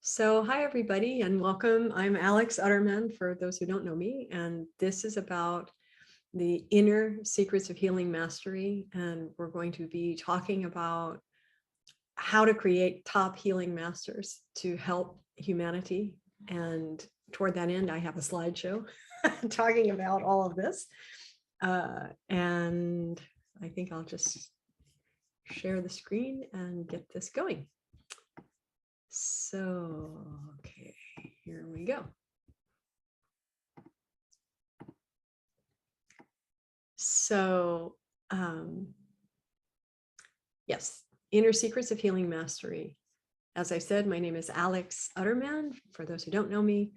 So, hi everybody, and welcome. I'm Alex Uttermann, for those who don't know me, and this is about the inner secrets of healing mastery. And we're going to be talking about how to create top healing masters to help humanity. And toward that end, I have a slideshow talking about all of this. And I think I'll just share the screen and get this going. So, okay, here we go. So, yes, Inner Secrets of Healing Mastery. As I said, my name is Alex Uttermann. For those who don't know me,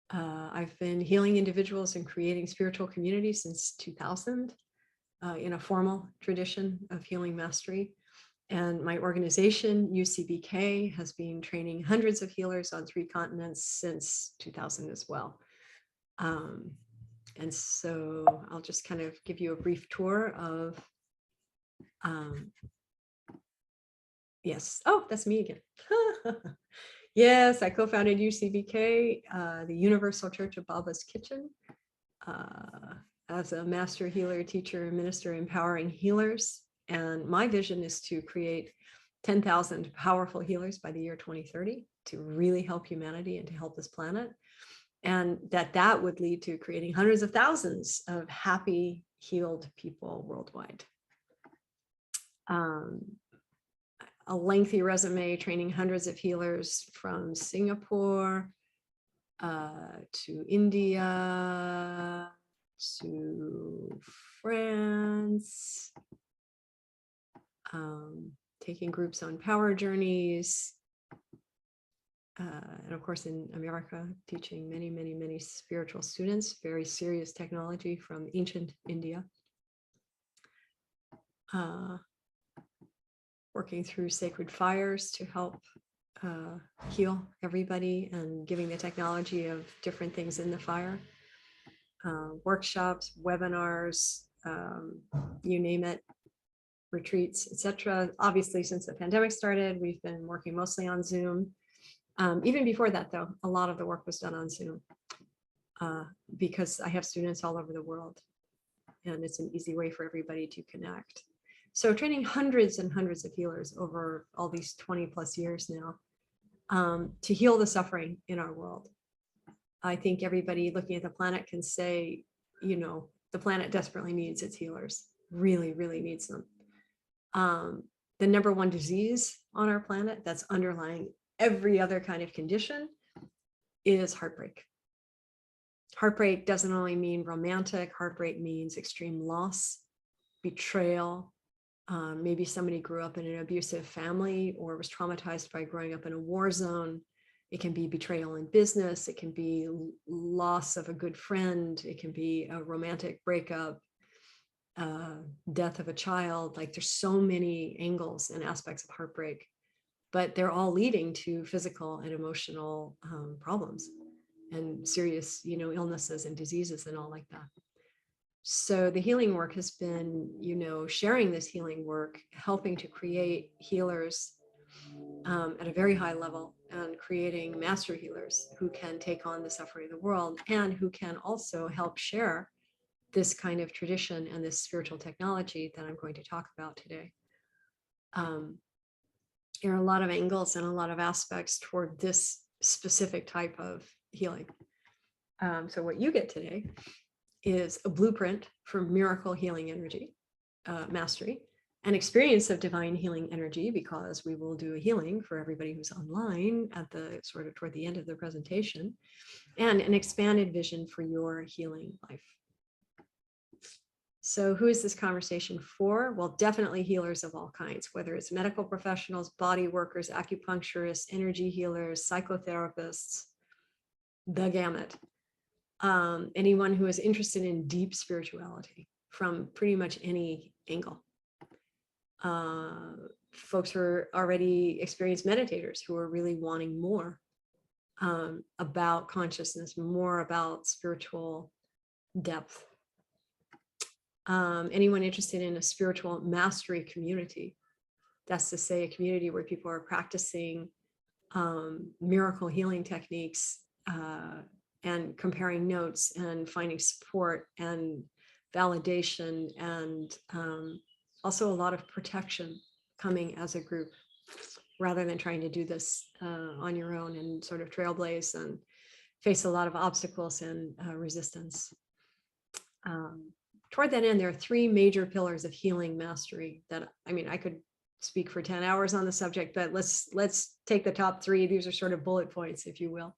I've been healing individuals and creating spiritual communities since 2000 in a formal tradition of healing mastery. And my organization, UCBK, has been training hundreds of healers on 3 continents since 2000 as well. And so I'll just kind of give you a brief tour of, yes, oh, that's me again. Yes, I co-founded UCBK, the Universal Church of Baba's Kitchen, as a master healer, teacher, and minister empowering healers. And my vision is to create 10,000 powerful healers by the year 2030 to really help humanity and to help this planet. And that would lead to creating hundreds of thousands of happy, healed people worldwide. A lengthy resume, training hundreds of healers from Singapore to India to France, taking groups on power journeys, and of course in America, teaching many, many, many spiritual students, very serious technology from ancient India. Working through sacred fires to help heal everybody and giving the technology of different things in the fire. Workshops, webinars, you name it, retreats, etc. Obviously, since the pandemic started, we've been working mostly on Zoom. Even before that, though, a lot of the work was done on Zoom because I have students all over the world, and it's an easy way for everybody to connect. So training hundreds and hundreds of healers over all these 20 plus years now to heal the suffering in our world. I think everybody looking at the planet can say, you know, the planet desperately needs its healers, really, really needs them. The number one disease on our planet that's underlying every other kind of condition is heartbreak. Heartbreak doesn't only mean romantic, heartbreak means extreme loss, betrayal. Maybe somebody grew up in an abusive family or was traumatized by growing up in a war zone. It can be betrayal in business. It can be loss of a good friend. It can be a romantic breakup, death of a child. Like there's so many angles and aspects of heartbreak, but they're all leading to physical and emotional problems and serious, illnesses and diseases and all like that. So the healing work has been, sharing this healing work, helping to create healers at a very high level and creating master healers who can take on the suffering of the world and who can also help share this kind of tradition and this spiritual technology that I'm going to talk about today. There are a lot of angles and a lot of aspects toward this specific type of healing. So what you get today is a blueprint for miracle healing energy mastery, an experience of divine healing energy, because we will do a healing for everybody who's online at the sort of toward the end of the presentation, and an expanded vision for your healing life. So who is this conversation for? Well, definitely healers of all kinds, whether it's medical professionals, body workers, acupuncturists, energy healers, psychotherapists, the gamut. Anyone who is interested in deep spirituality from pretty much any angle. Folks who are already experienced meditators who are really wanting more about consciousness, more about spiritual depth. Anyone interested in a spiritual mastery community. That's to say a community where people are practicing miracle healing techniques, and comparing notes and finding support and validation, and also a lot of protection coming as a group, rather than trying to do this on your own and sort of trailblaze and face a lot of obstacles and resistance. Toward that end, there are three major pillars of healing mastery that, I mean, I could speak for 10 hours on the subject, but let's take the top three. These are sort of bullet points, if you will.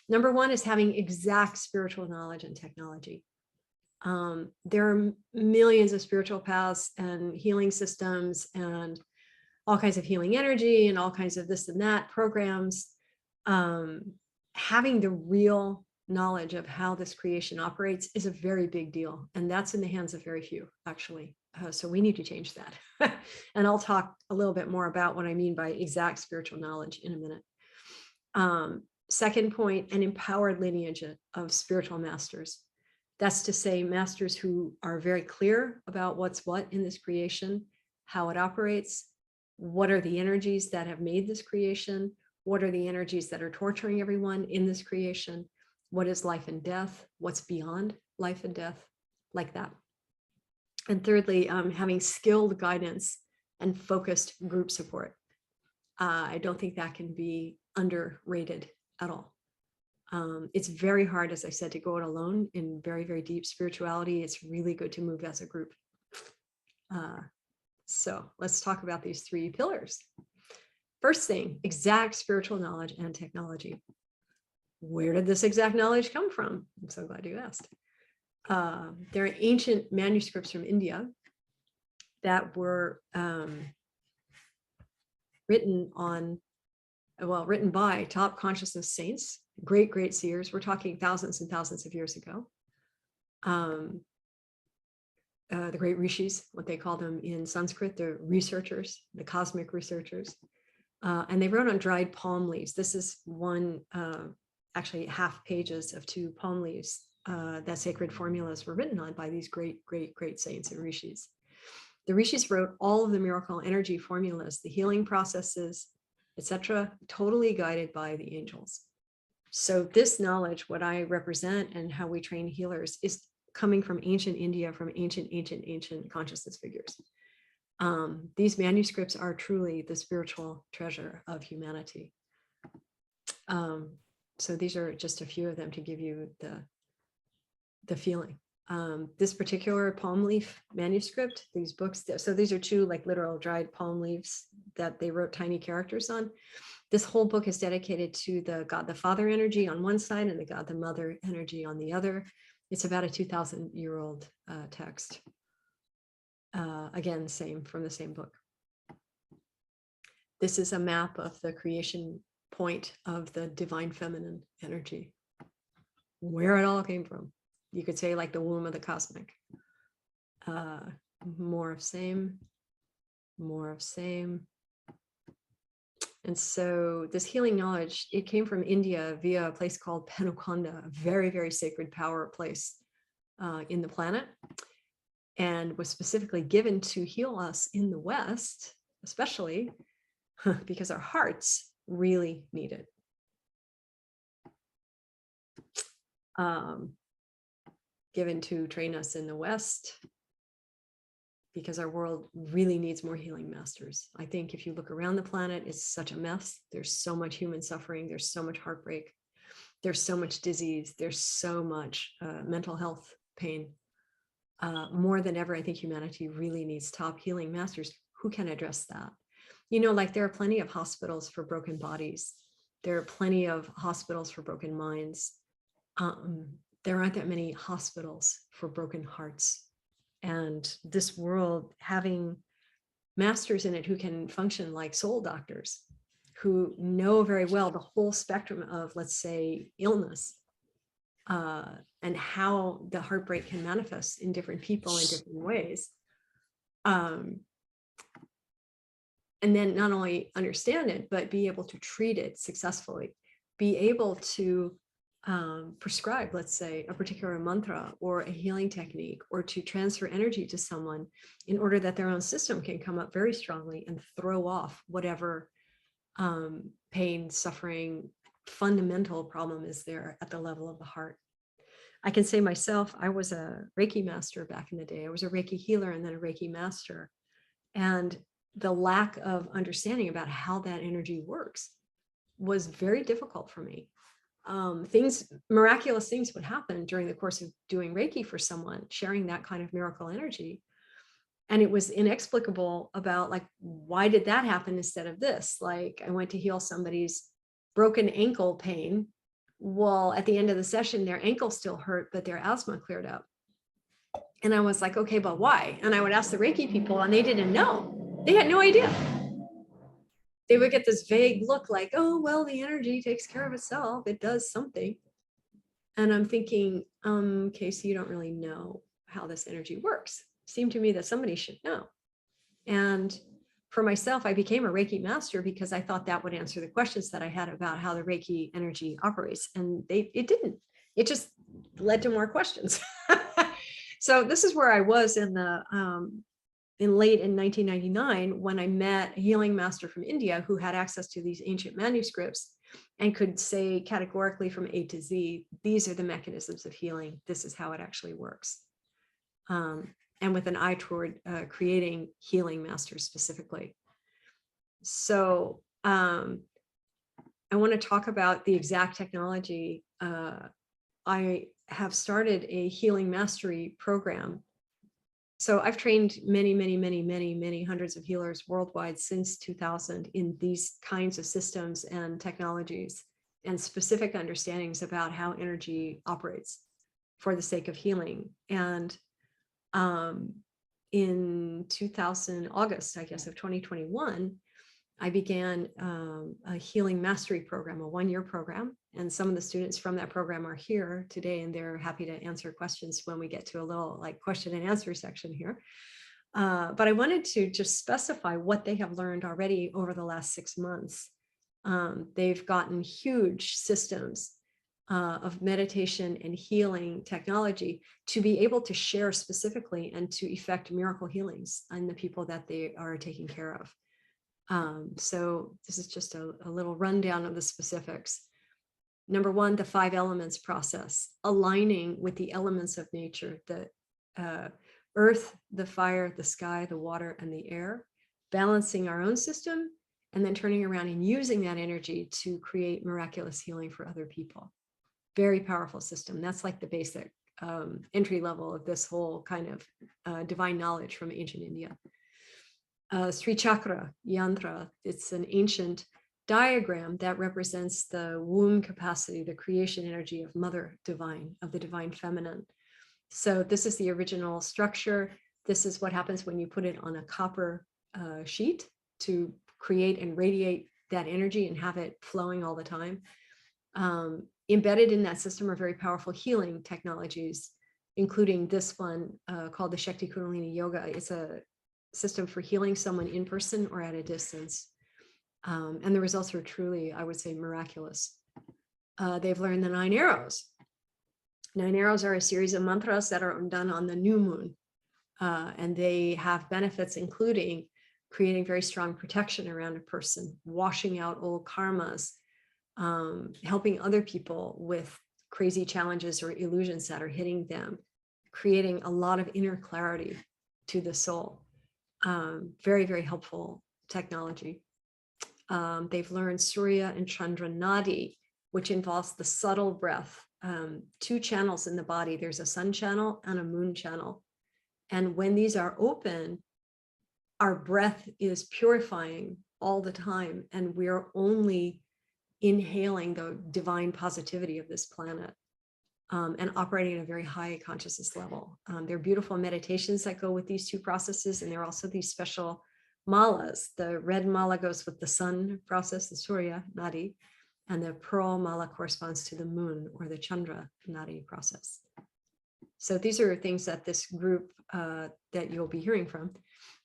Number one is having exact spiritual knowledge and technology. There are millions of spiritual paths and healing systems and all kinds of healing energy and all kinds of this and that programs. Having the real knowledge of how this creation operates is a very big deal. And that's in the hands of very few, actually. So we need to change that. And I'll talk a little bit more about what I mean by exact spiritual knowledge in a minute. Second point, an empowered lineage of spiritual masters. That's to say, masters who are very clear about what's what in this creation, how it operates, what are the energies that have made this creation, what are the energies that are torturing everyone in this creation, what is life and death, what's beyond life and death, like that. And thirdly, having skilled guidance and focused group support. I don't think that can be underrated at all. It's very hard, as I said, to go it alone in very, very deep spirituality. It's really good to move as a group. So let's talk about these three pillars. First thing, exact spiritual knowledge and technology. Where did this exact knowledge come from? I'm so glad you asked. There are ancient manuscripts from India that were written by top consciousness saints, great seers. We're talking thousands and thousands of years ago. The great rishis, what they call them in Sanskrit, the researchers, the cosmic researchers. And they wrote on dried palm leaves. This is one, actually half pages of 2 palm leaves that sacred formulas were written on by these great saints and rishis. The rishis wrote all of the miracle energy formulas, the healing processes, etc., totally guided by the angels. So this knowledge, what I represent and how we train healers, is coming from ancient India, from ancient consciousness figures. These manuscripts are truly the spiritual treasure of humanity. So these are just a few of them to give you the feeling. This particular palm leaf manuscript, these books, so these are 2 like literal dried palm leaves that they wrote tiny characters on. This whole book is dedicated to the God the Father energy on one side and the God the Mother energy on the other. It's about a 2,000-year-old text. Again, same from the same book. This is a map of the creation point of the divine feminine energy, where it all came from. You could say like the womb of the cosmic. More of same. And so this healing knowledge, it came from India via a place called Penukonda, a very, very sacred power place in the planet, and was specifically given to heal us in the West, especially because our hearts really need it. Given to train us in the West, because our world really needs more healing masters. I think if you look around the planet, it's such a mess. There's so much human suffering. There's so much heartbreak. There's so much disease. There's so much mental health pain. More than ever, I think humanity really needs top healing masters who can address that. You know, like there are plenty of hospitals for broken bodies. There are plenty of hospitals for broken minds. There aren't that many hospitals for broken hearts. And this world having masters in it who can function like soul doctors, who know very well the whole spectrum of, let's say, illness, and how the heartbreak can manifest in different people in different ways. And then not only understand it, but be able to treat it successfully, be able to prescribe, let's say, a particular mantra or a healing technique, or to transfer energy to someone in order that their own system can come up very strongly and throw off whatever pain, suffering, fundamental problem is there at the level of the heart. I can say myself, I was a Reiki master back in the day. I was a Reiki healer and then a Reiki master. And the lack of understanding about how that energy works was very difficult for me. Miraculous things would happen during the course of doing Reiki for someone, sharing that kind of miracle energy. And it was inexplicable about like, why did that happen instead of this? Like I went to heal somebody's broken ankle pain. Well, at the end of the session, their ankle still hurt, but their asthma cleared up. And I was like, okay, but why? And I would ask the Reiki people and they didn't know. They had no idea. They would get this vague look like, oh, well, the energy takes care of itself. It does something. And I'm thinking, Casey, you don't really know how this energy works. Seemed to me that somebody should know. And for myself, I became a Reiki master because I thought that would answer the questions that I had about how the Reiki energy operates. And it didn't. It just led to more questions. So this is where I was in late in 1999 when I met a healing master from India who had access to these ancient manuscripts and could say categorically from A to Z, these are the mechanisms of healing. This is how it actually works. And with an eye toward creating healing masters specifically. So I want to talk about the exact technology. I have started a healing mastery program. So I've trained many hundreds of healers worldwide since 2000 in these kinds of systems and technologies and specific understandings about how energy operates for the sake of healing. And in August, I guess, of 2021, I began a healing mastery program, a one-year program. And some of the students from that program are here today, and they're happy to answer questions when we get to a little like question and answer section here. But I wanted to just specify what they have learned already over the last 6 months. They've gotten huge systems of meditation and healing technology to be able to share specifically and to effect miracle healings on the people that they are taking care of. So this is just a little rundown of the specifics. Number one, the 5 elements process, aligning with the elements of nature, the earth, the fire, the sky, the water, and the air, balancing our own system, and then turning around and using that energy to create miraculous healing for other people. Very powerful system. That's like the basic entry level of this whole kind of divine knowledge from ancient India. Sri Chakra, yantra, it's an ancient diagram that represents the womb capacity, the creation energy of mother divine, of the divine feminine. So this is the original structure. This is what happens when you put it on a copper sheet to create and radiate that energy and have it flowing all the time. Embedded in that system are very powerful healing technologies, including this one called the Shakti Kundalini Yoga. It's a system for healing someone in person or at a distance. And the results are truly, I would say, miraculous. They've learned the 9 arrows. 9 arrows are a series of mantras that are done on the new moon. And they have benefits, including creating very strong protection around a person, washing out old karmas, helping other people with crazy challenges or illusions that are hitting them, creating a lot of inner clarity to the soul. Very, very helpful technology. They've learned Surya and Chandra Nadi, which involves the subtle breath, 2 channels in the body. There's a sun channel and a moon channel. And when these are open, our breath is purifying all the time. And we're only inhaling the divine positivity of this planet and operating at a very high consciousness level. There are beautiful meditations that go with these 2 processes. And there are also these special malas. The red mala goes with the sun process, the Surya Nadi, and the pearl mala corresponds to the moon or the Chandra Nadi process. So these are things that this group that you'll be hearing from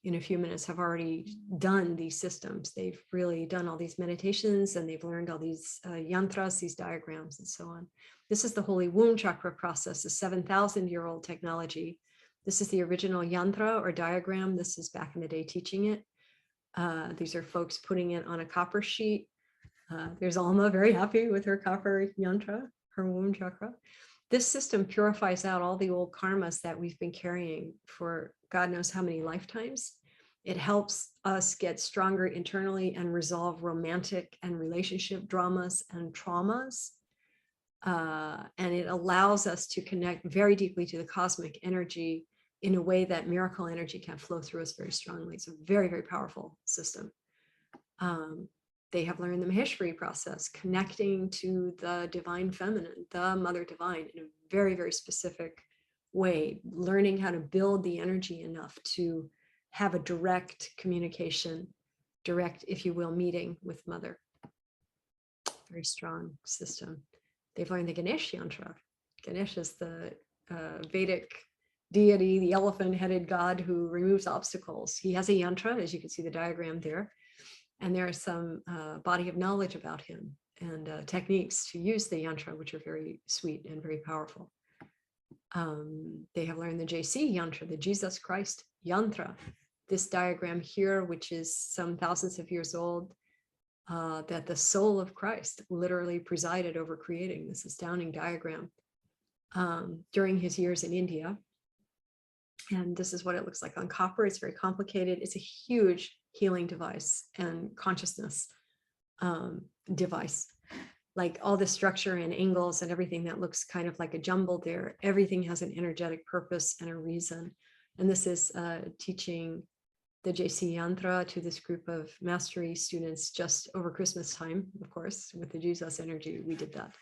in a few minutes have already done these systems. They've really done all these meditations and they've learned all these yantras, these diagrams and so on. This is the holy womb chakra process, a 7,000-year-old technology. This is the original yantra or diagram. This is back in the day teaching it. These are folks putting it on a copper sheet. There's Alma, very happy with her copper yantra, her womb chakra. This system purifies out all the old karmas that we've been carrying for God knows how many lifetimes. It helps us get stronger internally and resolve romantic and relationship dramas and traumas. And it allows us to connect very deeply to the cosmic energy in a way that miracle energy can flow through us very strongly. It's a very, very powerful system. They have learned the Maheshwari process, connecting to the divine feminine, the mother divine, in a very, very specific way, learning how to build the energy enough to have a direct communication, direct, if you will, meeting with mother. Very strong system. They've learned the Ganesh yantra. Ganesh is the Vedic deity, the elephant-headed god who removes obstacles. He has a yantra, as you can see the diagram there. And there is some body of knowledge about him and techniques to use the yantra, which are very sweet and very powerful. They have learned the JC yantra, the Jesus Christ yantra. This diagram here, which is some thousands of years old, that the soul of Christ literally presided over creating this astounding diagram during his years in India. And this is what it looks like on copper. It's very complicated. It's a huge healing device and consciousness device. Like all the structure and angles and everything that looks kind of like a jumble there, everything has an energetic purpose and a reason. And this is teaching the JC Yantra to this group of mastery students just over Christmas time, of course, with the Jesus energy, we did that.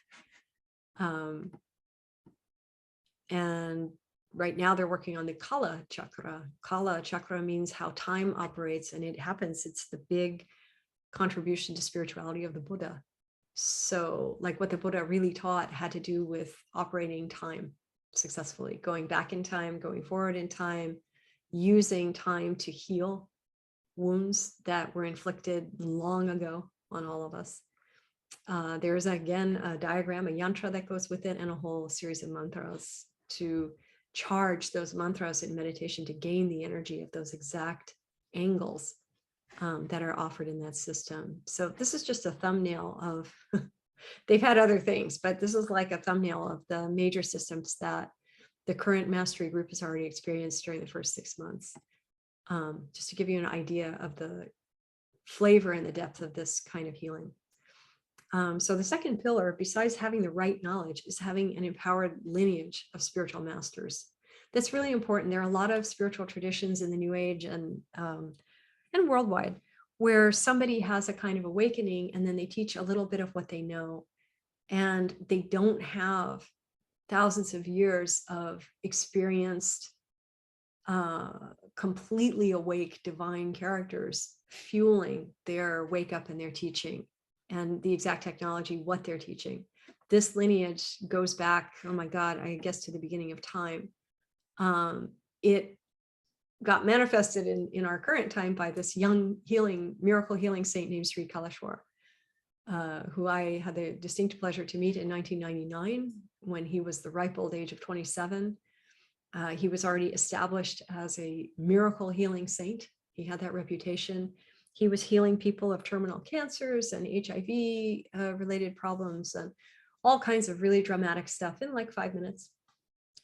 And right now they're working on the Kala Chakra. Kala Chakra means how time operates, and it happens. It's the big contribution to spirituality of the Buddha. So like what the Buddha really taught had to do with operating time successfully, going back in time, going forward in time, using time to heal wounds that were inflicted long ago on all of us. There's again a diagram, a yantra that goes with it, and a whole series of mantras to charge those mantras in meditation to gain the energy of those exact angles that are offered in that system. So this is just a thumbnail of, they've had other things, but this is like a thumbnail of the major systems that the current mastery group has already experienced during the first 6 months. Just to give you an idea of the flavor and the depth of this kind of healing. So the second pillar, besides having the right knowledge, is having an empowered lineage of spiritual masters. That's really important. There are a lot of spiritual traditions in the New Age and worldwide where somebody has a kind of awakening and then they teach a little bit of what they know, and they don't have thousands of years of experienced, completely awake divine characters fueling their wake up and their teaching and the exact technology, what they're teaching. This lineage goes back, oh my God, I guess to the beginning of time. It got manifested in our current time by this young miracle healing saint named Sri Kaleshwar, who I had the distinct pleasure to meet in 1999 when he was the ripe old age of 27. He was already established as a miracle healing saint. He had that reputation. He was healing people of terminal cancers and HIV related problems and all kinds of really dramatic stuff in like 5 minutes,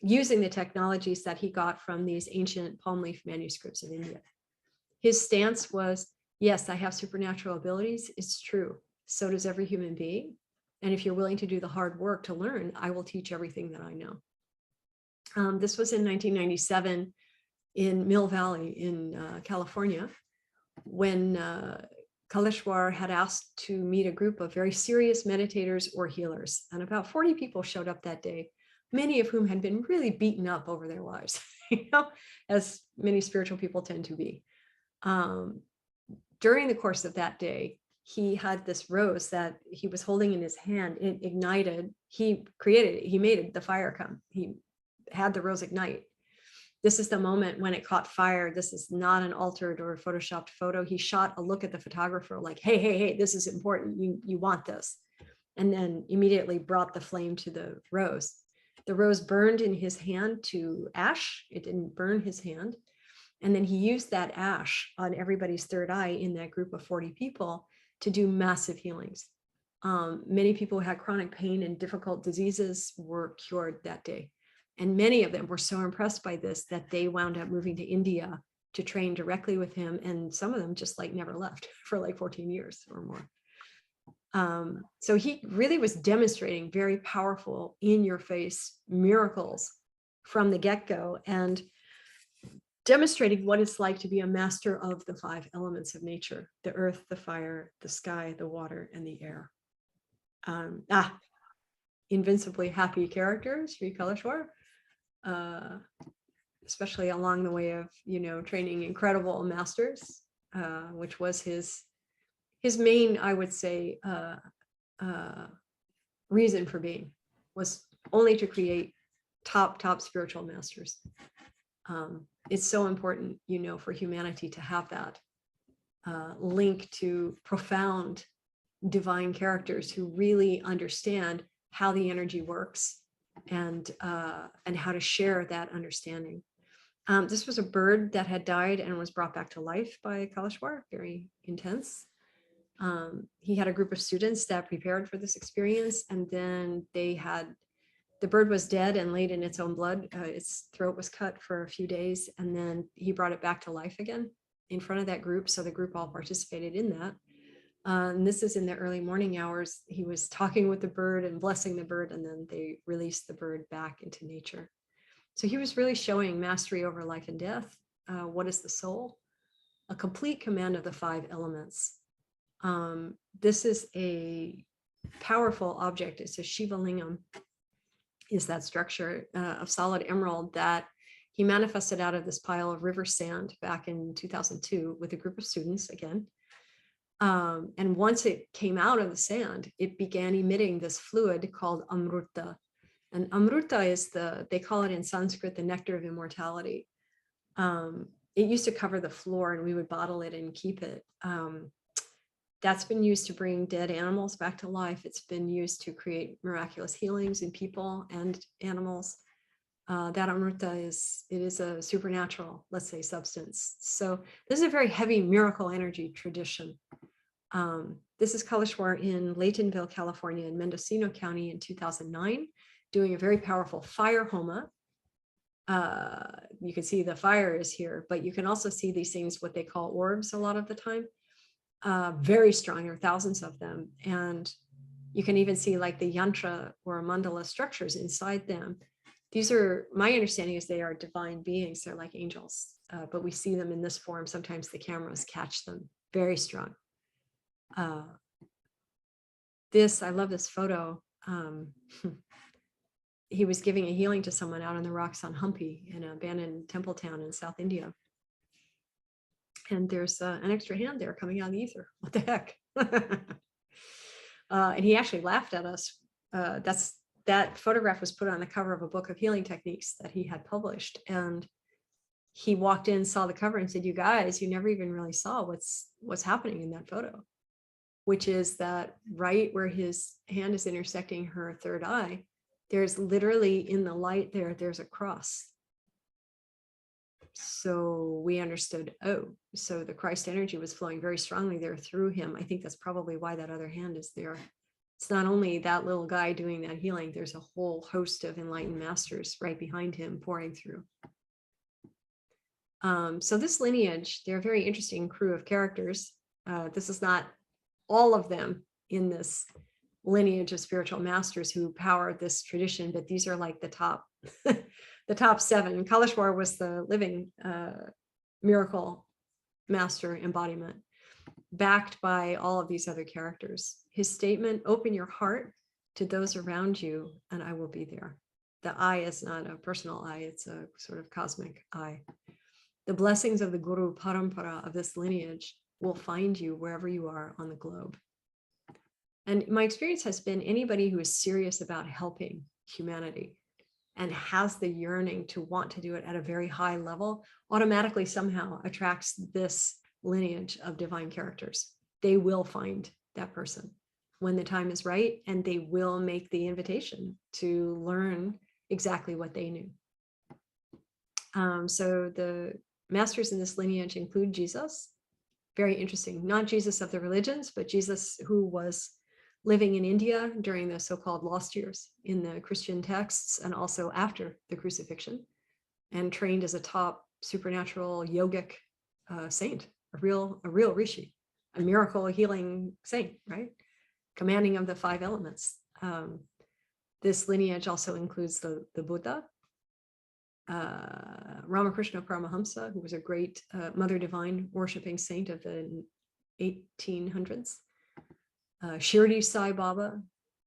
using the technologies that he got from these ancient palm leaf manuscripts of India. His stance was, yes, I have supernatural abilities. It's true. So does every human being. And if you're willing to do the hard work to learn, I will teach everything that I know. This was in 1997 in Mill Valley in California, when Kaleshwar had asked to meet a group of very serious meditators or healers. And about 40 people showed up that day, many of whom had been really beaten up over their lives, as many spiritual people tend to be. During the course of that day, he had this rose that he was holding in his hand. It ignited. He created it. He made it, the fire come. He had the rose ignite. This is the moment when it caught fire. This is not an altered or photoshopped photo. He shot a look at the photographer like, hey, this is important. You want this. And then immediately brought the flame to the rose. The rose burned in his hand to ash. It didn't burn his hand. And then he used that ash on everybody's third eye in that group of 40 people to do massive healings. Many people who had chronic pain and difficult diseases were cured that day. And many of them were so impressed by this that they wound up moving to India to train directly with him. And some of them just like never left for like 14 years or more. So he really was demonstrating very powerful in your face miracles from the get-go, and demonstrating what it's like to be a master of the 5 elements of nature: the earth, the fire, the sky, the water, and the air. Invincibly happy character, Sri Kaleshwar, especially along the way of, training incredible masters, which was his main, I would say, reason for being, was only to create top spiritual masters. It's so important, for humanity to have that link to profound divine characters who really understand how the energy works, and how to share that understanding. This was a bird that had died and was brought back to life by Kaleshwar, very intense. He had a group of students that prepared for this experience, and then the bird was dead and laid in its own blood. Its throat was cut for a few days, and then he brought it back to life again in front of that group. So the group all participated in that. And this is in the early morning hours. He was talking with the bird and blessing the bird, and then they released the bird back into nature. So he was really showing mastery over life and death. What is the soul? A complete command of the 5 elements. This is a powerful object. It's a Shiva Lingam, is that structure of solid emerald that he manifested out of this pile of river sand back in 2002 with a group of students again. And once it came out of the sand, it began emitting this fluid called Amruta. And Amruta is they call it in Sanskrit, the nectar of immortality. It used to cover the floor, and we would bottle it and keep it. That's been used to bring dead animals back to life. It's been used to create miraculous healings in people and animals. That Amruta is a supernatural, let's say, substance. So this is a very heavy miracle energy tradition. This is Kaleshwar in Laytonville, California, in Mendocino County in 2009, doing a very powerful fire homa. You can see the fire is here, but you can also see these things, what they call orbs a lot of the time. Very strong, there are thousands of them. And you can even see like the yantra or mandala structures inside them. These are, my understanding is they are divine beings. They're like angels, but we see them in this form. Sometimes the cameras catch them. Very strong. I love this photo. He was giving a healing to someone out on the rocks on Hampi, in an abandoned temple town in South India. And there's an extra hand there coming out of the ether. What the heck? And he actually laughed at us. That photograph was put on the cover of a book of healing techniques that he had published. And he walked in, saw the cover, and said, "You guys, you never even really saw what's happening in that photo," which is that right where his hand is intersecting her third eye, there's literally in the light there's a cross. So we understood, so the Christ energy was flowing very strongly there through him. I think that's probably why that other hand is there. It's not only that little guy doing that healing, there's a whole host of enlightened masters right behind him pouring through. So this lineage, they're a very interesting crew of characters. This is not all of them in this lineage of spiritual masters who power this tradition, but these are like the top the top 7. Kaleshwar was the living miracle master embodiment, backed by all of these other characters. His statement, "Open your heart to those around you and I will be there." The I is not a personal I, it's a sort of cosmic I. The blessings of the Guru Parampara of this lineage will find you wherever you are on the globe. And my experience has been anybody who is serious about helping humanity and has the yearning to want to do it at a very high level automatically somehow attracts this lineage of divine characters. They will find that person when the time is right, and they will make the invitation to learn exactly what they knew. So the masters in this lineage include Jesus. Very interesting, not Jesus of the religions, but Jesus who was living in India during the so-called lost years in the Christian texts, and also after the crucifixion, and trained as a top supernatural yogic saint, a real rishi, a miracle healing saint, right? Commanding of the 5 elements. This lineage also includes the Buddha, Ramakrishna Paramahamsa, who was a great Mother Divine worshiping saint of the 1800s. Shirdi Sai Baba,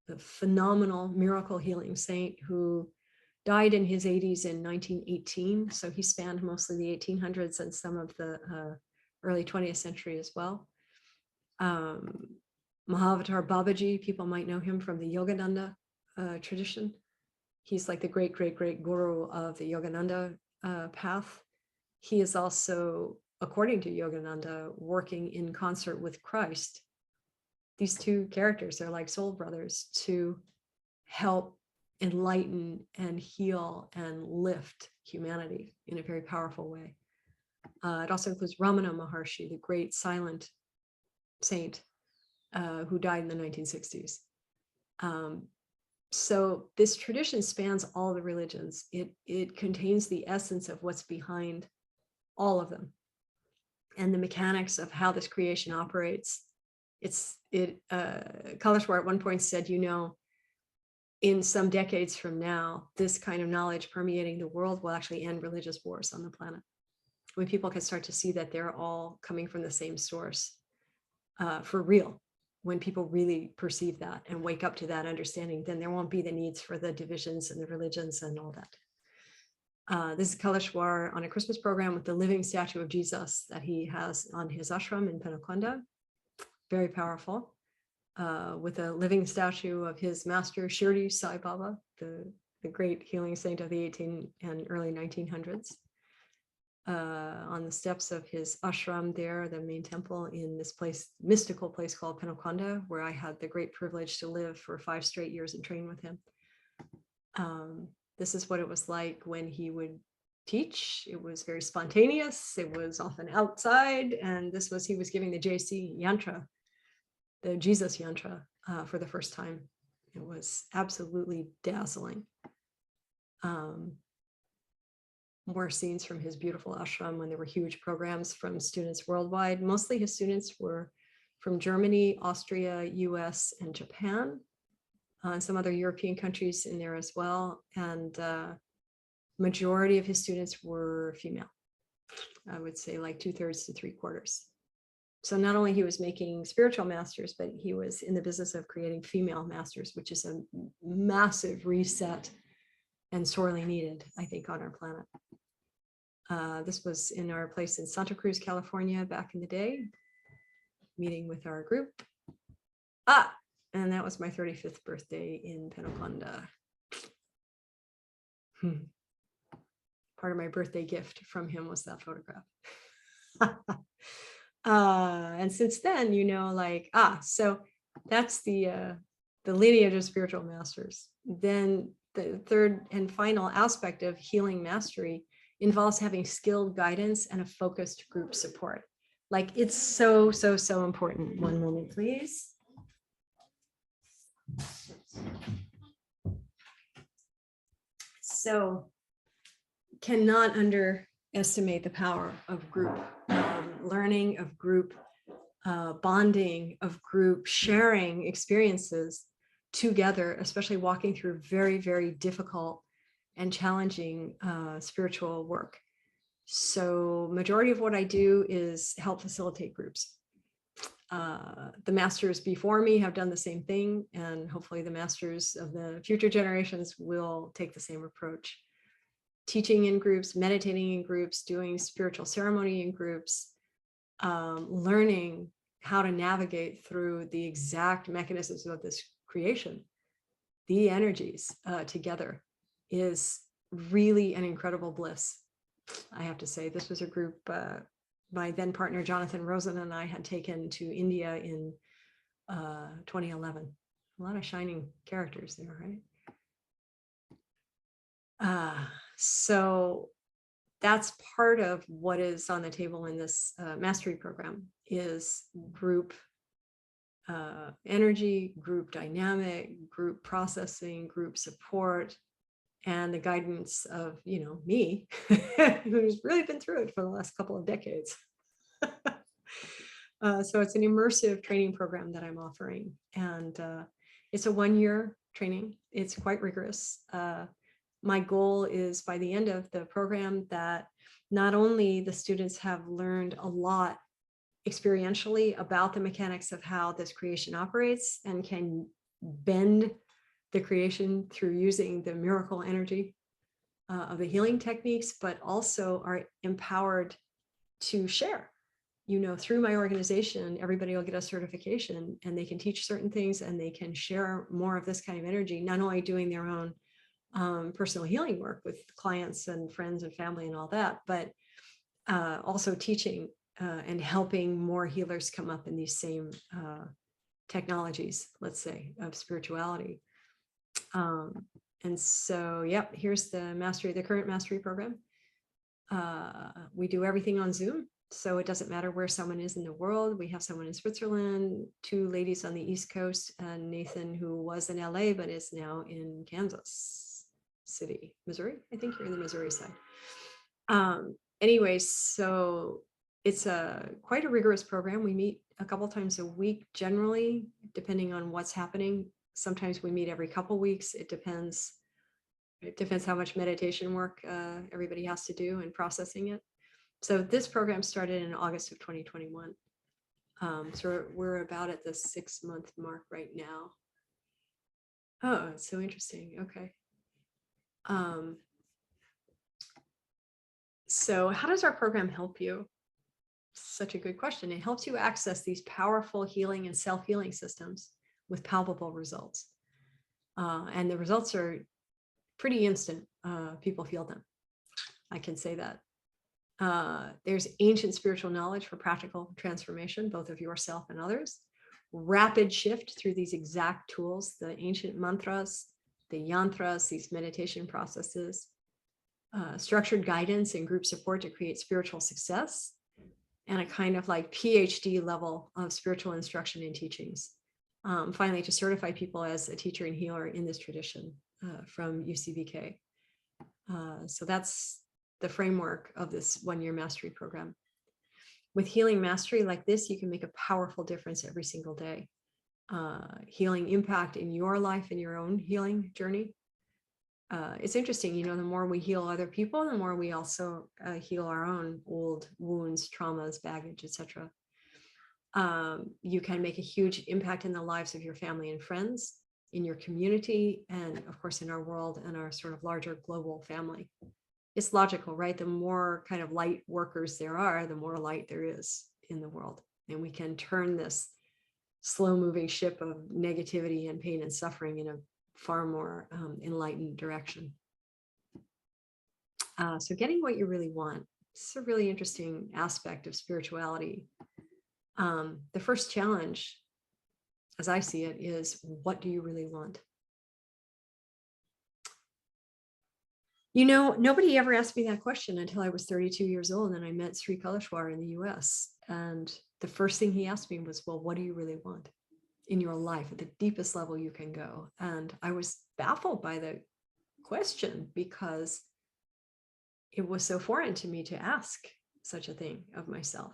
the phenomenal miracle healing saint who died in his 80s in 1918. So he spanned mostly the 1800s and some of the early 20th century as well. Mahavatar Babaji, people might know him from the Yogananda tradition. He's like the great guru of the Yogananda path. He is also, according to Yogananda, working in concert with Christ. These 2 characters are like soul brothers to help enlighten and heal and lift humanity in a very powerful way. It also includes Ramana Maharshi, the great silent saint who died in the 1960s. So this tradition spans all the religions. It contains the essence of what's behind all of them and the mechanics of how this creation operates. Kalashwar at one point said, in some decades from now, this kind of knowledge permeating the world will actually end religious wars on the planet. When people can start to see that they're all coming from the same source for real. When people really perceive that and wake up to that understanding, then there won't be the needs for the divisions and the religions and all that. This is Kalashwar on a Christmas program with the living statue of Jesus that he has on his ashram in Penukonda. Very powerful. With a living statue of his master, Shirdi Sai Baba, the great healing saint of the 18 and early 1900s. On the steps of his ashram there, the main temple in this place, mystical place called Penukonda, where I had the great privilege to live for 5 straight years and train with him. This is what it was like when he would teach. It was very spontaneous. It was often outside. And he was giving the JC yantra, the Jesus yantra, for the first time. It was absolutely dazzling. More scenes from his beautiful ashram when there were huge programs from students worldwide. Mostly his students were from Germany, Austria, US, and Japan, and some other European countries in there as well. And majority of his students were female. I would say like 2/3 to 3/4. So not only he was making spiritual masters, but he was in the business of creating female masters, which is a massive reset and sorely needed, I think, on our planet. This was in our place in Santa Cruz, California, back in the day, meeting with our group. And that was my 35th birthday in Penukonda. Part of my birthday gift from him was that photograph. And since then, so that's the lineage of spiritual masters. Then the third and final aspect of healing mastery involves having skilled guidance and a focused group support. Like, it's so important. One moment, please. So, cannot underestimate the power of group learning, of group bonding, of group sharing experiences together, especially walking through very, very difficult and challenging spiritual work. So majority of what I do is help facilitate groups. The masters before me have done the same thing, and hopefully the masters of the future generations will take the same approach. Teaching in groups, meditating in groups, doing spiritual ceremony in groups, learning how to navigate through the exact mechanisms of this creation, the energies together, is really an incredible bliss. I have to say, this was a group my then partner Jonathan Rosen and I had taken to India in 2011. A lot of shining characters there, right? So that's part of what is on the table in this mastery program is group energy, group dynamic, group processing, group support, and the guidance of, me, who's really been through it for the last couple of decades. So it's an immersive training program that I'm offering, and it's a 1-year training. It's quite rigorous. My goal is by the end of the program that not only the students have learned a lot experientially about the mechanics of how this creation operates and can bend the creation through using the miracle energy of the healing techniques, but also are empowered to share. Through my organization, everybody will get a certification and they can teach certain things and they can share more of this kind of energy, not only doing their own personal healing work with clients and friends and family and all that, but also teaching and helping more healers come up in these same technologies, let's say, of spirituality. And so, yep, here's the current mastery program. We do everything on Zoom. So it doesn't matter where someone is in the world. We have someone in Switzerland, 2 ladies on the East Coast, and Nathan, who was in LA, but is now in Kansas City, Missouri. I think you're in the Missouri side. Anyway, so it's quite a rigorous program. We meet a couple times a week, generally, depending on what's happening. Sometimes we meet every couple weeks. It depends how much meditation work everybody has to do in processing it. So this program started in August of 2021. So we're about at the 6-month mark right now. Oh, it's so interesting. Okay. So how does our program help you? Such a good question. It helps you access these powerful healing and self-healing systems with palpable results. And the results are pretty instant. People feel them. I can say that. There's ancient spiritual knowledge for practical transformation, both of yourself and others. Rapid shift through these exact tools, the ancient mantras, the yantras, these meditation processes, structured guidance and group support to create spiritual success, and a kind of like PhD level of spiritual instruction and teachings. Finally, to certify people as a teacher and healer in this tradition from UCBK. So that's the framework of this 1-year mastery program. With healing mastery like this, you can make a powerful difference every single day. Healing impact in your life and your own healing journey. It's interesting, the more we heal other people, the more we also heal our own old wounds, traumas, baggage, etc. You can make a huge impact in the lives of your family and friends, in your community, and of course in our world and our sort of larger global family. It's logical, right? The more kind of light workers there are, the more light there is in the world. And we can turn this slow moving ship of negativity and pain and suffering in a far more enlightened direction. So getting what you really want. It's a really interesting aspect of spirituality. The first challenge, as I see it, is what do you really want? Nobody ever asked me that question until I was 32 years old and I met Sri Kalashwar in the US. And the first thing he asked me was, well, what do you really want in your life at the deepest level you can go? And I was baffled by the question because it was so foreign to me to ask such a thing of myself.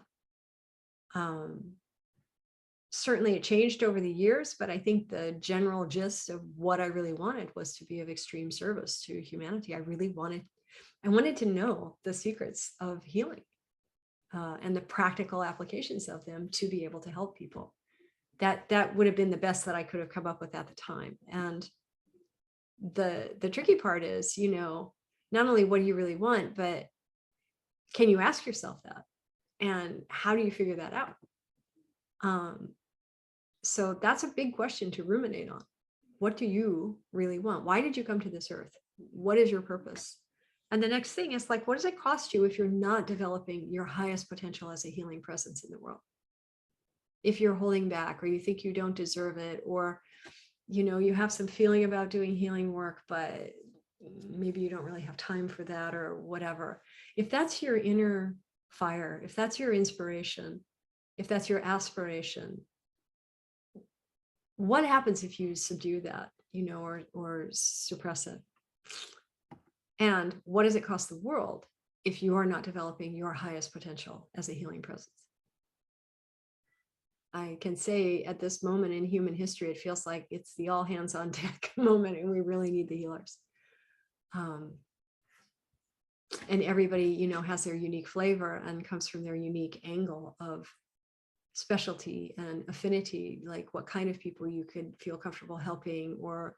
Certainly it changed over the years, but I think the general gist of what I really wanted was to be of extreme service to humanity. I wanted to know the secrets of healing and the practical applications of them to be able to help people. That would have been the best that I could have come up with at the time. And the tricky part is, not only what do you really want, but can you ask yourself that? And how do you figure that out? So that's a big question to ruminate on. What do you really want? Why did you come to this earth? What is your purpose? And the next thing is like, what does it cost you if you're not developing your highest potential as a healing presence in the world? If you're holding back, or you think you don't deserve it, or, you have some feeling about doing healing work, but maybe you don't really have time for that or whatever. If that's your inner fire, if that's your inspiration, if that's your aspiration, what happens if you subdue that, or suppress it? And what does it cost the world if you are not developing your highest potential as a healing presence? I can say at this moment in human history, it feels like it's the all hands on deck moment, and we really need the healers. And everybody, has their unique flavor and comes from their unique angle of specialty and affinity, like what kind of people you could feel comfortable helping, or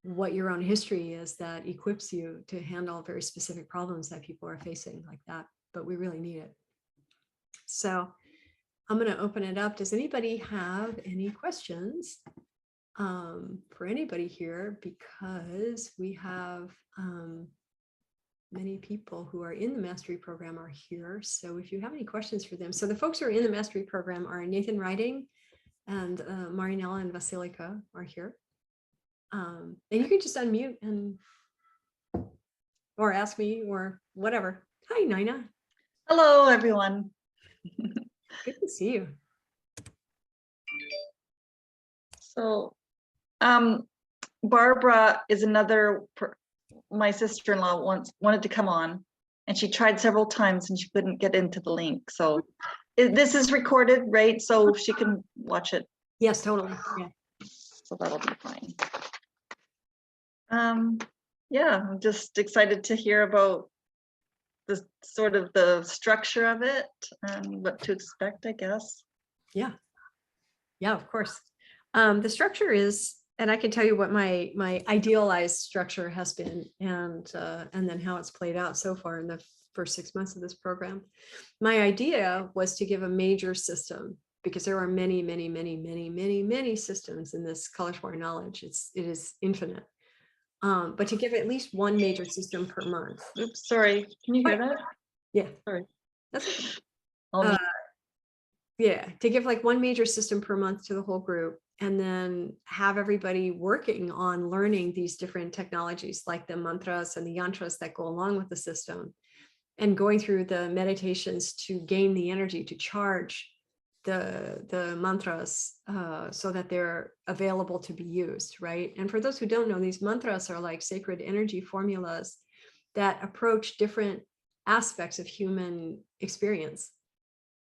what your own history is that equips you to handle very specific problems that people are facing like that. But we really need it. So I'm going to open it up. Does anybody have any questions for anybody here? Because we have many people who are in the mastery program are here. So if you have any questions for them. So the folks who are in the mastery program are Nathan Riding and Marinella and Vasilika are here. And you can just unmute and or ask me or whatever. Hi, Nina. Hello, everyone. Good to see you. So, Barbara is my sister-in-law wanted to come on, and she tried several times and she couldn't get into the link. So this is recorded, right? So she can watch it. Yes, totally. Yeah. So that'll be fine. Yeah, I'm just excited to hear about the sort of the structure of it and what to expect, I guess. Yeah, of course. The structure is, and I can tell you what my idealized structure has been, and then how it's played out so far in the first 6 months of this program. My idea was to give a major system, because there are many, many, many, many, many, many systems in this Kalashwar knowledge. It is infinite. But to give at least one major system per month. Oops, sorry. Can you hear that? Yeah. Sorry. That's okay. Yeah, to give like one major system per month to the whole group, and then have everybody working on learning these different technologies like the mantras and the yantras that go along with the system, and going through the meditations to gain the energy to charge the mantras so that they're available to be used, right? And for those who don't know, these mantras are like sacred energy formulas that approach different aspects of human experience.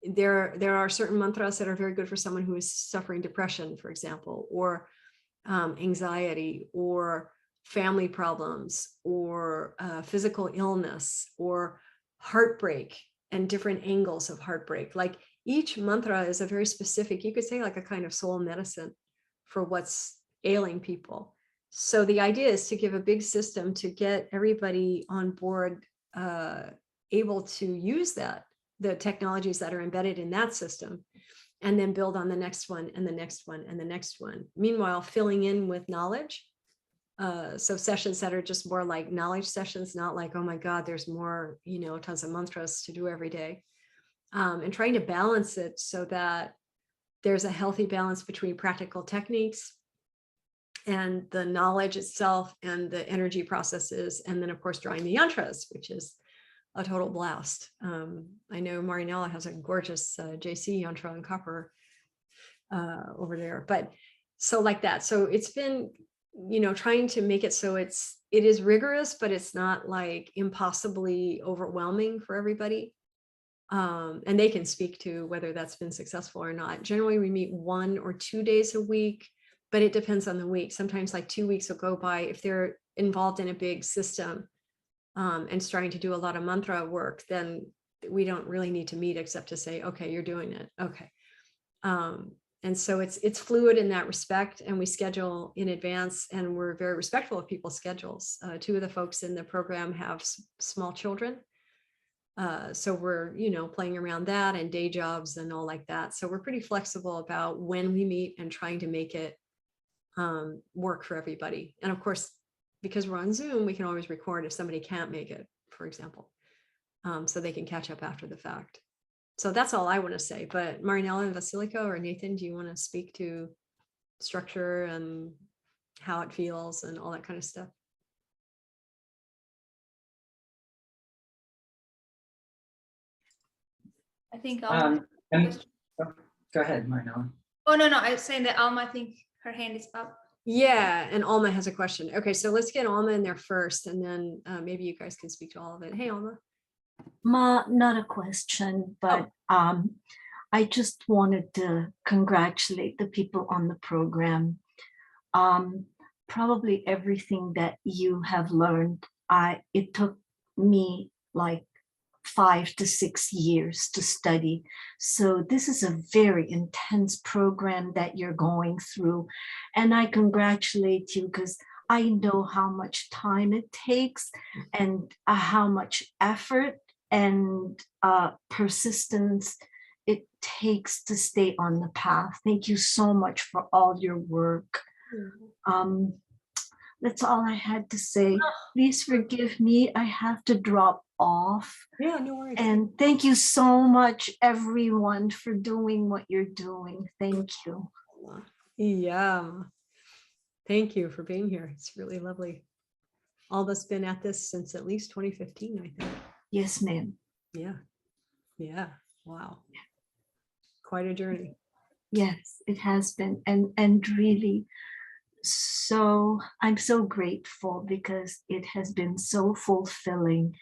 There are certain mantras that are very good for someone who is suffering depression, for example, or anxiety, or family problems, or physical illness, or heartbreak, and different angles of heartbreak. Like each mantra is a very specific, you could say like a kind of soul medicine for what's ailing people. So the idea is to give a big system to get everybody on board, able to use the technologies that are embedded in that system, and then build on the next one and the next one and the next one. Meanwhile, filling in with knowledge. So sessions that are just more like knowledge sessions, not like, oh my God, there's more, tons of mantras to do every day. And trying to balance it so that there's a healthy balance between practical techniques and the knowledge itself and the energy processes. And then of course, drawing the yantras, which is a total blast. I know Marinella has a gorgeous JC yantra in copper over there, but so like that. So it's been, trying to make it so it is rigorous, but it's not like impossibly overwhelming for everybody. And they can speak to whether that's been successful or not. Generally, we meet 1 or 2 days a week, but it depends on the week. Sometimes like 2 weeks will go by if they're involved in a big system and starting to do a lot of mantra work, then we don't really need to meet except to say, okay, you're doing it. Okay. And so it's fluid in that respect, and we schedule in advance, and we're very respectful of people's schedules. 2 of the folks in the program have small children. So we're, playing around that and day jobs and all like that. So we're pretty flexible about when we meet and trying to make it work for everybody. And of course, because we're on Zoom, we can always record if somebody can't make it, for example, so they can catch up after the fact. So that's all I want to say. But Marinella and Vasilika or Nathan, do you want to speak to structure and how it feels and all that kind of stuff? I think Alma. And go ahead, Marnella. Oh, no, I was saying that Alma, I think her hand is up. Yeah, and Alma has a question. Okay, so let's get Alma in there first, and then maybe you guys can speak to all of it. Hey, Alma. Not a question, but I just wanted to congratulate the people on the program. Probably everything that you have learned, it took me like 5 to 6 years to study. So this is a very intense program that you're going through. And I congratulate you because I know how much time it takes and how much effort and persistence it takes to stay on the path. Thank you so much for all your work. That's all I had to say. Please forgive me. I have to drop off. Yeah, no worries. And thank you so much, everyone, for doing what you're doing. Thank you. Yeah. Thank you for being here. It's really lovely. All of us been at this since at least 2015, I think. Yes, ma'am. Yeah. Yeah. Wow. Quite a journey. Yes, it has been. And really, so I'm so grateful because it has been so fulfilling.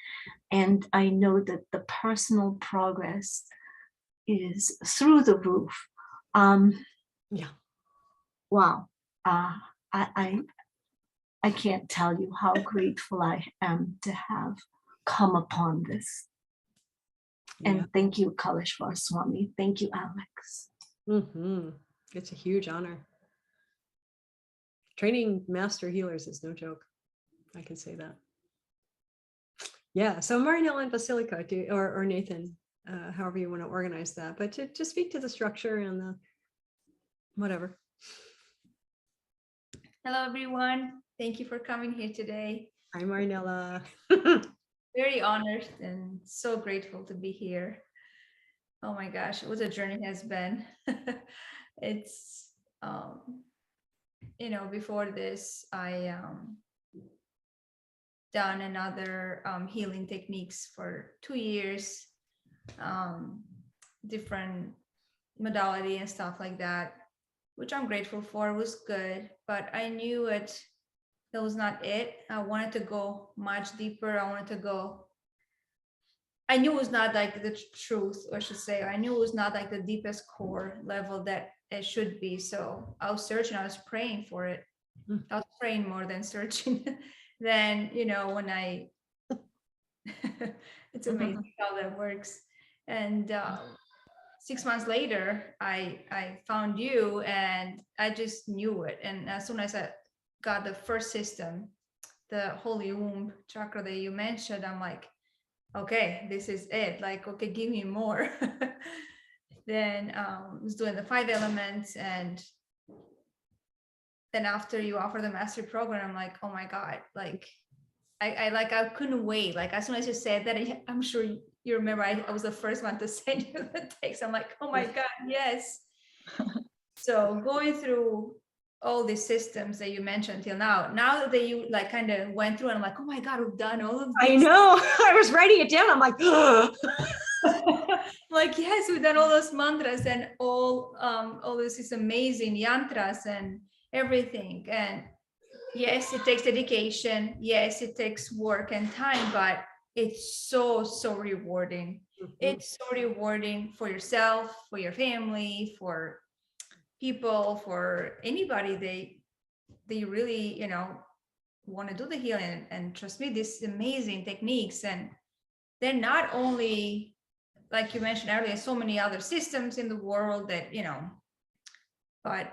And I know that the personal progress is through the roof. Yeah. Wow. I can't tell you how grateful I am to have come upon this. And Yeah. thank you, Kaleshwar Swami. Thank you, Alex. It's a huge honor. Training master healers is no joke. I can say that. Yeah. So Marinella and Basilica, or Nathan, however you want to organize that, but to speak to the structure and the whatever. Hello, everyone. Thank you for coming here today. Hi, Marinella. Very honored and so grateful to be here. Oh my gosh, what a journey has been. It's, before this, I done another healing techniques for 2 years, different modality and stuff like that, which I'm grateful for. It was good, but I knew that was not it. I wanted to go much deeper. I knew it was not like the truth, or I should say, I knew it was not like the deepest core level that it should be. So I was searching, I was praying for it. I was praying more than searching. Then, when it's amazing how that works. And 6 months later, I found you and I just knew it. And as soon as I got the first system, the Holy Womb Chakra that you mentioned, I'm like, okay, this is it. Like, okay, give me more. Then I was doing the 5 elements, and then after you offer the mastery program, I'm like, oh my God, like I couldn't wait. Like as soon as you said that, I'm sure you remember I was the first one to send you the text. I'm like, oh my God, yes. So going through all these systems that you mentioned till now that you like kind of went through, and I'm like, oh my God, we've done all of this. I know. I was writing it down. I'm like, like, yes, we've done all those mantras and all this is amazing yantras and everything. And yes, it takes dedication. Yes, it takes work and time, but it's so rewarding. It's so rewarding for yourself, for your family, for people, for anybody they really want to do the healing. And trust me, these amazing techniques, and they're not only, like you mentioned earlier, so many other systems in the world that but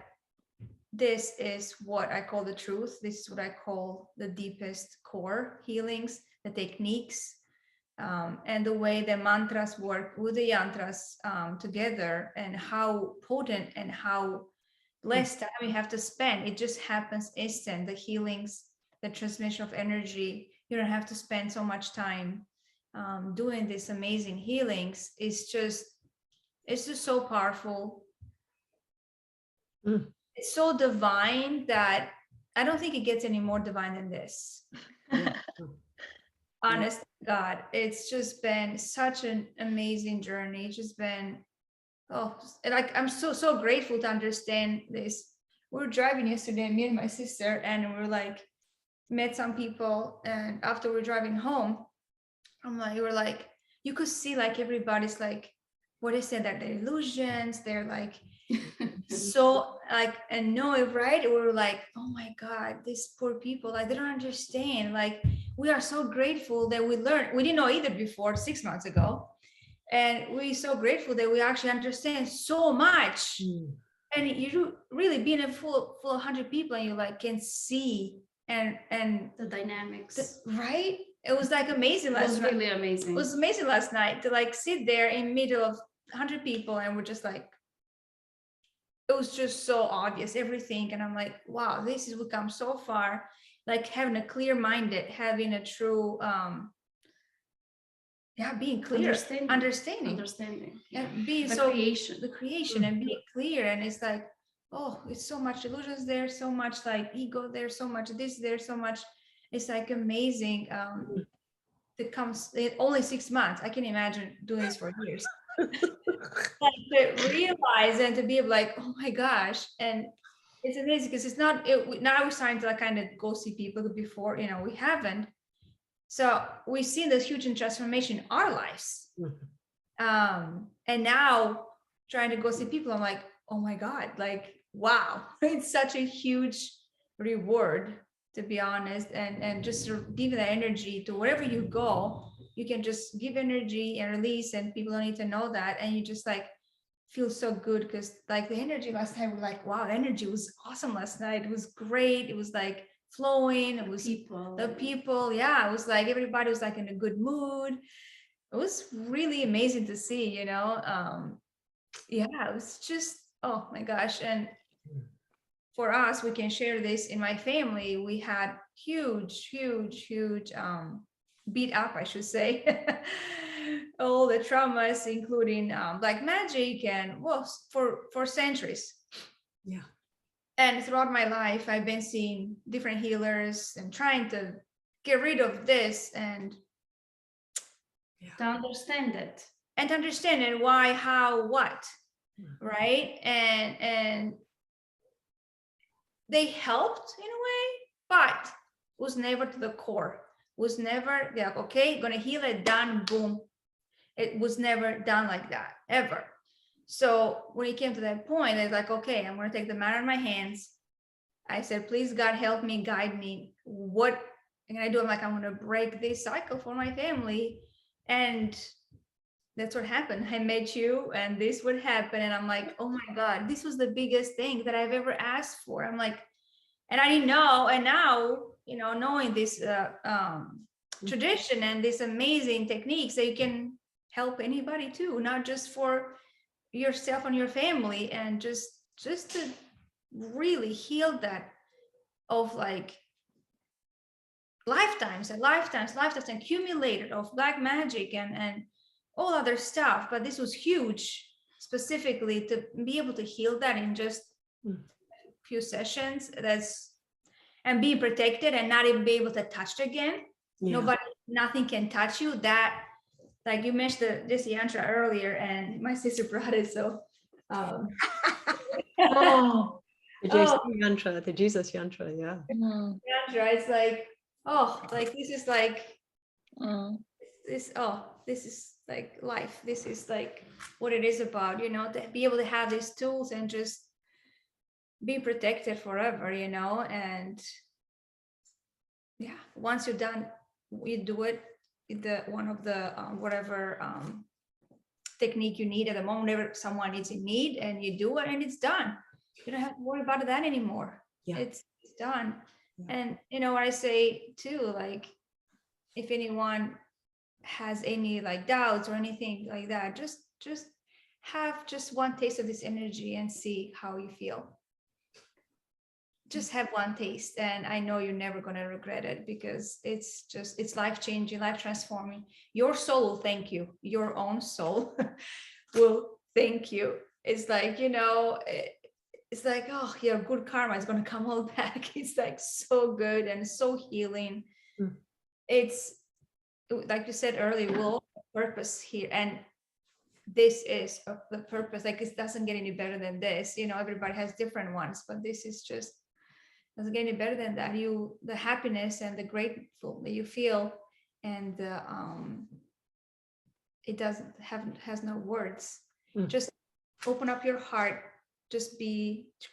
this is what I call the truth. This is what I call the deepest core healings, the techniques, and the way the mantras work with the yantras together, and how potent and how less time you have to spend. It just happens instant. The healings, the transmission of energy, you don't have to spend so much time doing these amazing healings. It's just so powerful. It's so divine that I don't think it gets any more divine than this. honest to God, it's just been such an amazing journey. It's just been, oh, like I'm so grateful to understand this. We were driving yesterday, me and my sister, and we were like, met some people, and after we're driving home, we were like, you could see like everybody's like, what they said, that they're illusions, they're like so like annoyed, right? We were like, oh my God, these poor people, like they don't understand. Like we are so grateful that we learned. We didn't know either before 6 months ago, and we're so grateful that we actually understand so much. And you really being a full 100 people, and you like can see and The dynamics. right. It was like amazing It was last night. really amazing. It was amazing last night to like sit there in the middle of 100 people, and we're just like, it was just so obvious, everything. And I'm like, wow, this is, we come so far, like having a clear minded, having a true, being clear, understanding, and being The so creation. the creation and being clear. And it's like, oh, it's so much illusions there, so much like ego there, so much this there, so much. It's like amazing. That comes in only 6 months. I can imagine doing this for years. Like to realize and to be like, oh my gosh. And it's amazing because it's not, now we're starting to like kind of go see people before, we haven't. So we've seen this huge transformation in our lives. And now trying to go see people, I'm like, oh my God, like, wow, it's such a huge reward, to be honest. And just to give that energy to wherever you go, you can just give energy and release, and people don't need to know that. And you just like feel so good, because like the energy last night, we're like, wow, the energy was awesome last night. It was great. It was like flowing. It was the people. Yeah. It was like, everybody was like in a good mood. It was really amazing to see, it was just, oh my gosh. And for us, we can share this. In my family, we had huge beat up, I should say, all the traumas, including black magic, and for centuries. Yeah. And throughout my life, I've been seeing different healers and trying to get rid of this and To understand it. and understand it, why, how, what, right? And they helped in a way, but was never to the core. Was never like, okay, gonna heal it, done, boom. It was never done like that, ever. So when it came to that point, I was like, okay, I'm gonna take the matter in my hands. I said, please, God, help me, guide me. What can I do? I'm like, I'm gonna break this cycle for my family. And that's what happened. I met you, and this would happen. And I'm like, oh my God, this was the biggest thing that I've ever asked for. I'm like, and I didn't know. And now, knowing this tradition and this amazing techniques, that you can help anybody too, not just for yourself and your family, and just to really heal that of like lifetimes accumulated of black magic and all other stuff. But this was huge, specifically to be able to heal that in just few sessions. And being protected and not even be able to touch it again. Yeah. Nothing can touch you. That, like you mentioned this yantra earlier, and my sister brought it. So the Jesus yantra, yeah. Yantra, it's like, like this is like this is like life. This is like what it is about, to be able to have these tools and just be protected forever, and once you're done, you do it, one of the whatever technique you need at the moment, whenever someone is in need, and you do it, and it's done. You don't have to worry about that anymore. It's done. And what I say too, like if anyone has any like doubts or anything like that, just have just one taste of this energy and see how you feel. Just have one taste, and I know you're never going to regret it, because it's life-changing, life-transforming. Your soul will thank you. Your own soul will thank you. It's like, it's like, oh, your good karma is going to come all back. It's like so good and so healing. It's like you said earlier, we'll all have purpose here, and this is the purpose. Like, it doesn't get any better than this. You know, everybody has different ones, but this is just doesn't get any better than that. The happiness and the grateful that you feel, and it has no words. Just open up your heart. Just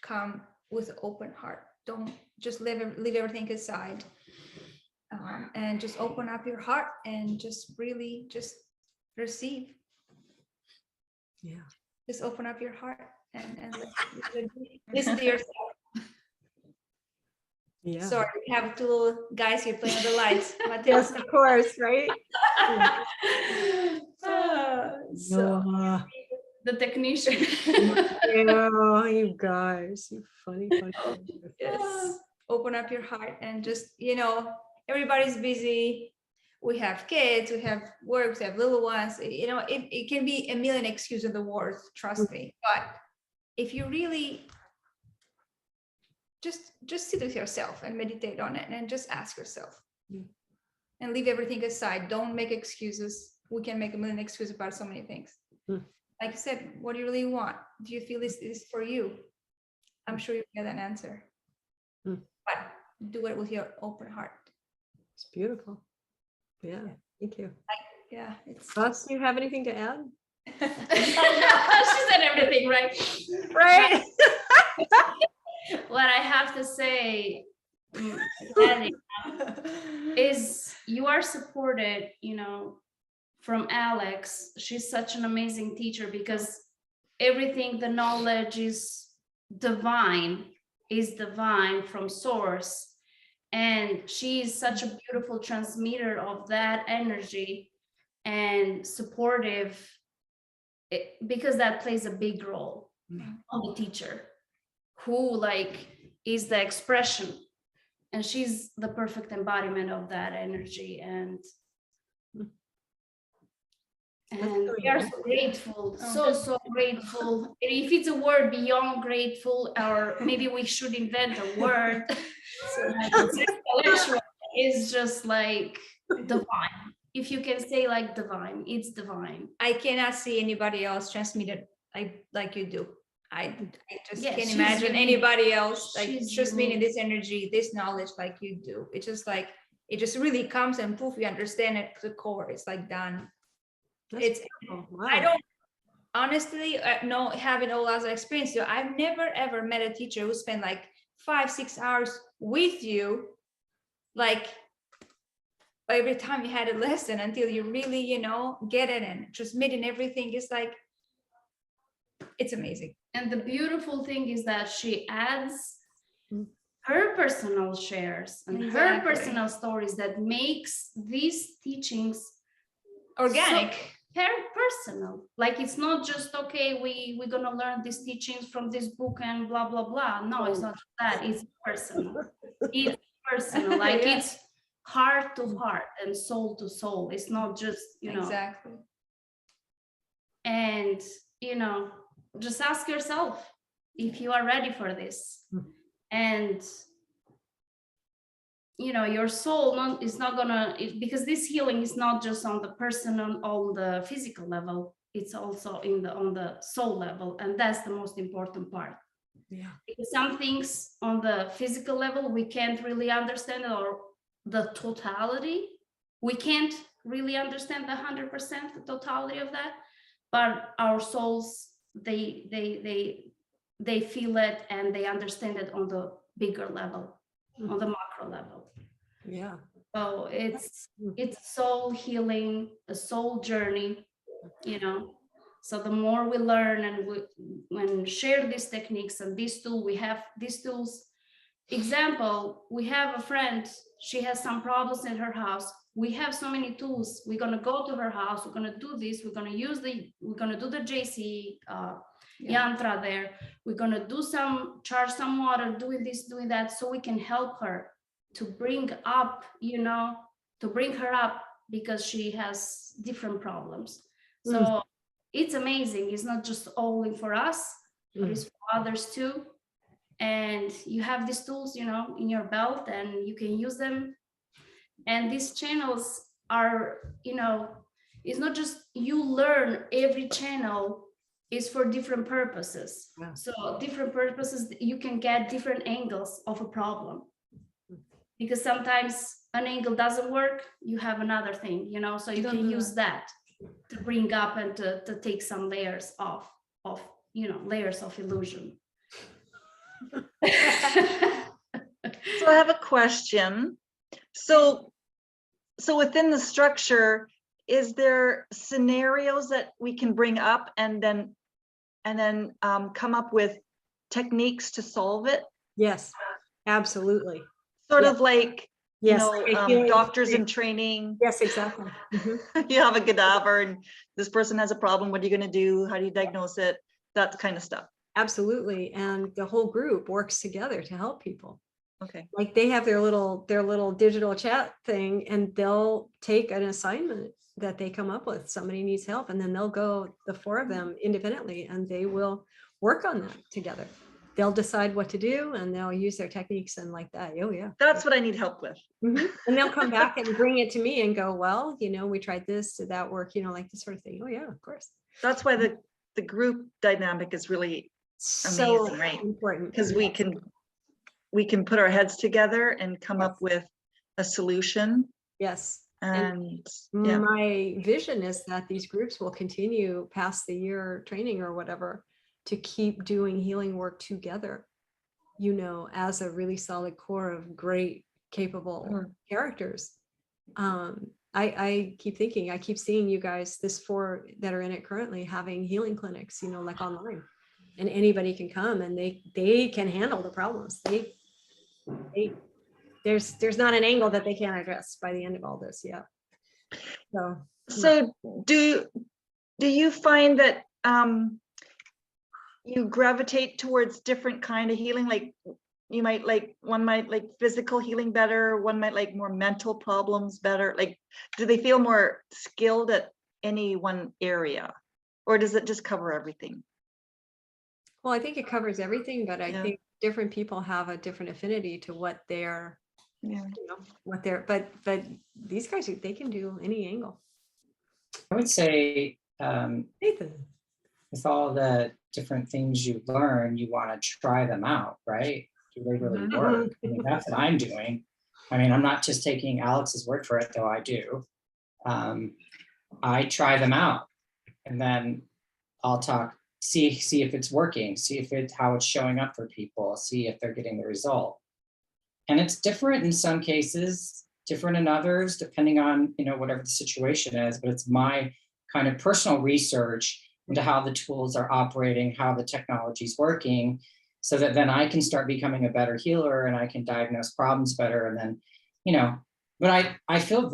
come with an open heart. Don't just leave everything aside, and just open up your heart and just really just receive. Yeah. Just open up your heart and listen to yourself. Yeah. Sorry, we have two little guys here playing with the lights. Yes, of course, right? So The technician. Yeah, you guys, you funny. yes, open up your heart and just, everybody's busy. We have kids, we have work, we have little ones. It can be a million excuses in the world, trust me. But if you really just sit with yourself and meditate on it and just ask yourself and leave everything aside. Don't make excuses. We can make a million excuses about so many things. Like I said, what do you really want? Do you feel this is for you? I'm sure you get an answer. But do it with your open heart. It's beautiful. Yeah, thank you. Yeah, it's Russ, do you have anything to add? She said everything, right? Right. What I have to say Danny, is you are supported, from Alex. She's such an amazing teacher because everything, the knowledge is divine from source. And she is such a beautiful transmitter of that energy and supportive, because that plays a big role on the teacher, who is the expression, and she's the perfect embodiment of that energy. And we are so grateful, so grateful. If it's a word beyond grateful, or maybe we should invent a word. Intellectual is just divine. If you can say divine, it's divine. I cannot see anybody else transmitted like you do. I just Yeah, can't she's imagine unique. anybody else She's transmitting unique. this energy, this knowledge like you do. It's just it just really comes and poof, you understand it to the core. It's done. That's beautiful. Wow. I don't honestly know, having all other experience. I've never ever met a teacher who spent 5-6 hours with you, every time you had a lesson, until you really, get it and transmitting everything. Is it's amazing. And the beautiful thing is that she adds her personal shares and her personal stories that makes these teachings Organic. very personal. It's not just, okay, we're gonna learn these teachings from this book and blah blah blah. No, it's not that. It's personal. It's personal. Yeah. It's heart to heart and soul to soul. It's not just, Exactly. And just ask yourself if you are ready for this. And your soul is not gonna, because this healing is not just on the personal, on the physical level, it's also on the soul level, and that's the most important part. Yeah. Because some things on the physical level we can't really understand, or the totality, we can't really understand the 100% the totality of that, but our souls, they feel it and they understand it on the bigger level, on the macro level. Yeah. So it's soul healing, a soul journey, so the more we learn and when share these techniques and these tools, we have these tools. Example, we have a friend, she has some problems in her house. We have so many tools. We're gonna go to her house, we're gonna do this, we're gonna do the JC yantra there. We're gonna charge some water, doing this, doing that, so we can help her to bring her up, because she has different problems. So it's amazing. It's not just only for us, but it's for others too. And you have these tools, in your belt, and you can use them. And these channels, are, it's not just you learn, every channel is for different purposes. Yeah. So different purposes, you can get different angles of a problem. Because sometimes an angle doesn't work, you have another thing, so you can use that to bring up and to take some layers off of, layers of illusion. So I have a question. So within the structure, is there scenarios that we can bring up and then come up with techniques to solve it? Yes, absolutely. Sort Yeah. of like, Yes, like a healing doctors in clinic. training. Yes, exactly. Mhm. You have a cadaver and this person has a problem. What are you going to do? How do you diagnose it? That kind of stuff. Absolutely. And the whole group works together to help people. Okay. Like they have their little digital chat thing, and they'll take an assignment that they come up with. Somebody needs help, and then they'll go, the four of them independently, and they will work on that together. They'll decide what to do, and they'll use their techniques and like that. Oh yeah. That's what I need help with. Mhm. And they'll come back and bring it to me and go, well, we tried this, did that work? Like this sort of thing. Oh yeah, of course. That's why the group dynamic is really So amazing, right? important. Because we can put our heads together and come up with a solution. Yes. And yeah, My vision is that these groups will continue past the year training or whatever to keep doing healing work together, as a really solid core of great, capable characters. I keep thinking, I keep seeing you guys, this four that are in it currently, having healing clinics, like online, and anybody can come and they can handle the problems. There's not an angle that they can't address by the end of all this. Yeah. So do you find that you gravitate towards different kind of healing? Like you might one might like physical healing better, one might like more mental problems better. Like, do they feel more skilled at any one area, or does it just cover everything? Well, I think it covers everything, but I Yeah. think different people have a different affinity to what they're, but these guys, they can do any angle. I would say Nathan. with all the different things you learn, you want to try them out, right? Do they really work? I mean, that's what I'm doing. I mean, I'm not just taking Alex's word for it, though I do. I try them out, and then I'll see if it's working, see how it's showing up for people, see if they're getting the result. And it's different in some cases, different in others, depending on whatever the situation is. But it's my kind of personal research into how the tools are operating, how the technology is working, so that then I can start becoming a better healer and I can diagnose problems better. And then, but I feel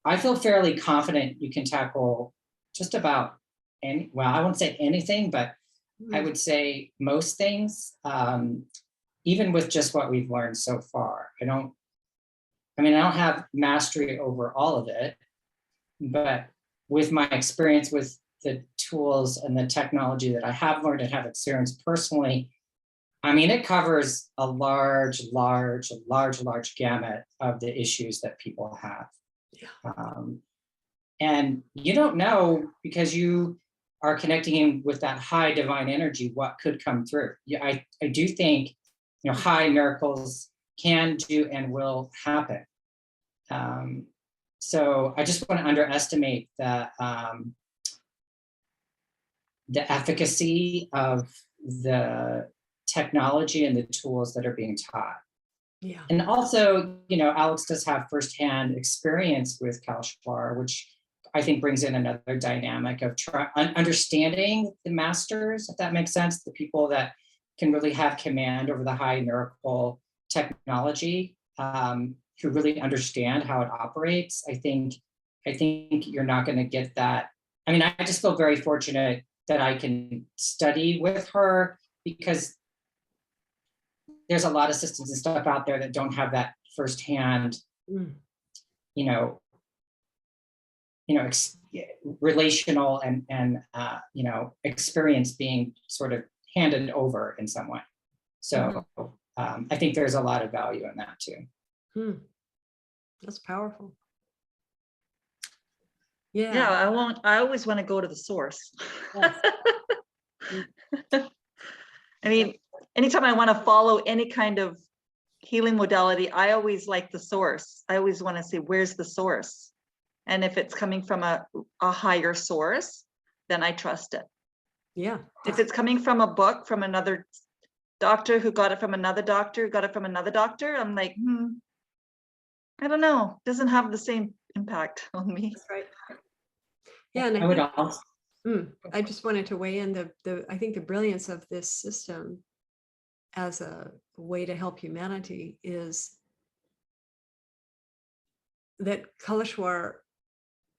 I feel fairly confident you can tackle just about I won't say anything, but I would say most things, even with just what we've learned so far. I don't have mastery over all of it, but with my experience with the tools and the technology that I have learned and have experienced personally, it covers a large gamut of the issues that people have. And you don't know, because you are connecting with that high divine energy, what could come through. I do think, high miracles can do and will happen. So I just want to underestimate the efficacy of the technology and the tools that are being taught. Yeah. And also, Alex does have firsthand experience with Kalshwar, which I think brings in another dynamic of understanding the masters, if that makes sense, the people that can really have command over the high miracle technology, who really understand how it operates. I think you're not going to get that. I just feel very fortunate that I can study with her, because there's a lot of systems and stuff out there that don't have that firsthand, relational and experience being sort of handed over in some way. So I think there's a lot of value in that too. That's powerful. Yeah, Yeah. I always want to go to the source. Yes. I mean, anytime I want to follow any kind of healing modality, I always like the source. I always want to see where's the source. And if it's coming from a higher source, then I trust it. Yeah. If it's coming from a book from another doctor who got it from another doctor, who got it from another doctor, I'm like, I don't know. Doesn't have the same impact on me. That's right. Yeah, and I would think, also, I just wanted to weigh in I think the brilliance of this system as a way to help humanity is that Kalashwar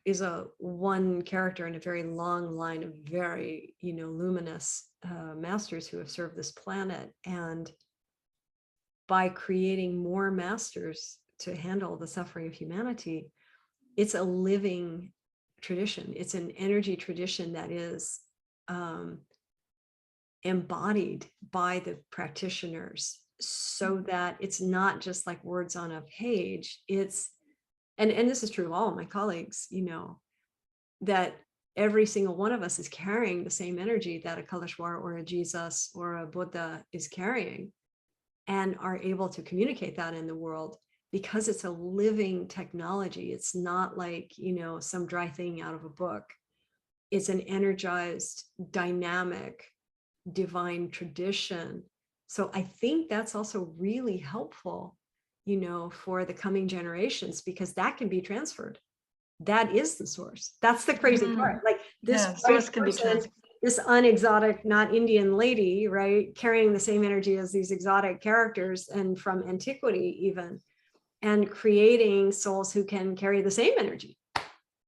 is a one character in a very long line of very, luminous masters who have served this planet. And by creating more masters to handle the suffering of humanity, it's a living tradition. It's an energy tradition that is embodied by the practitioners, so that it's not just like words on a page. It's, and this is true of all of my colleagues, that every single one of us is carrying the same energy that a Kalashwar or a Jesus or a Buddha is carrying, and are able to communicate that in the world because it's a living technology. It's not like, some dry thing out of a book. It's an energized, dynamic, divine tradition. So I think that's also really helpful, for the coming generations, because that can be transferred. That is the source. That's the crazy part. Like this source can be person, transferred. this unexotic, not Indian lady, right, carrying the same energy as these exotic characters and from antiquity even, and creating souls who can carry the same energy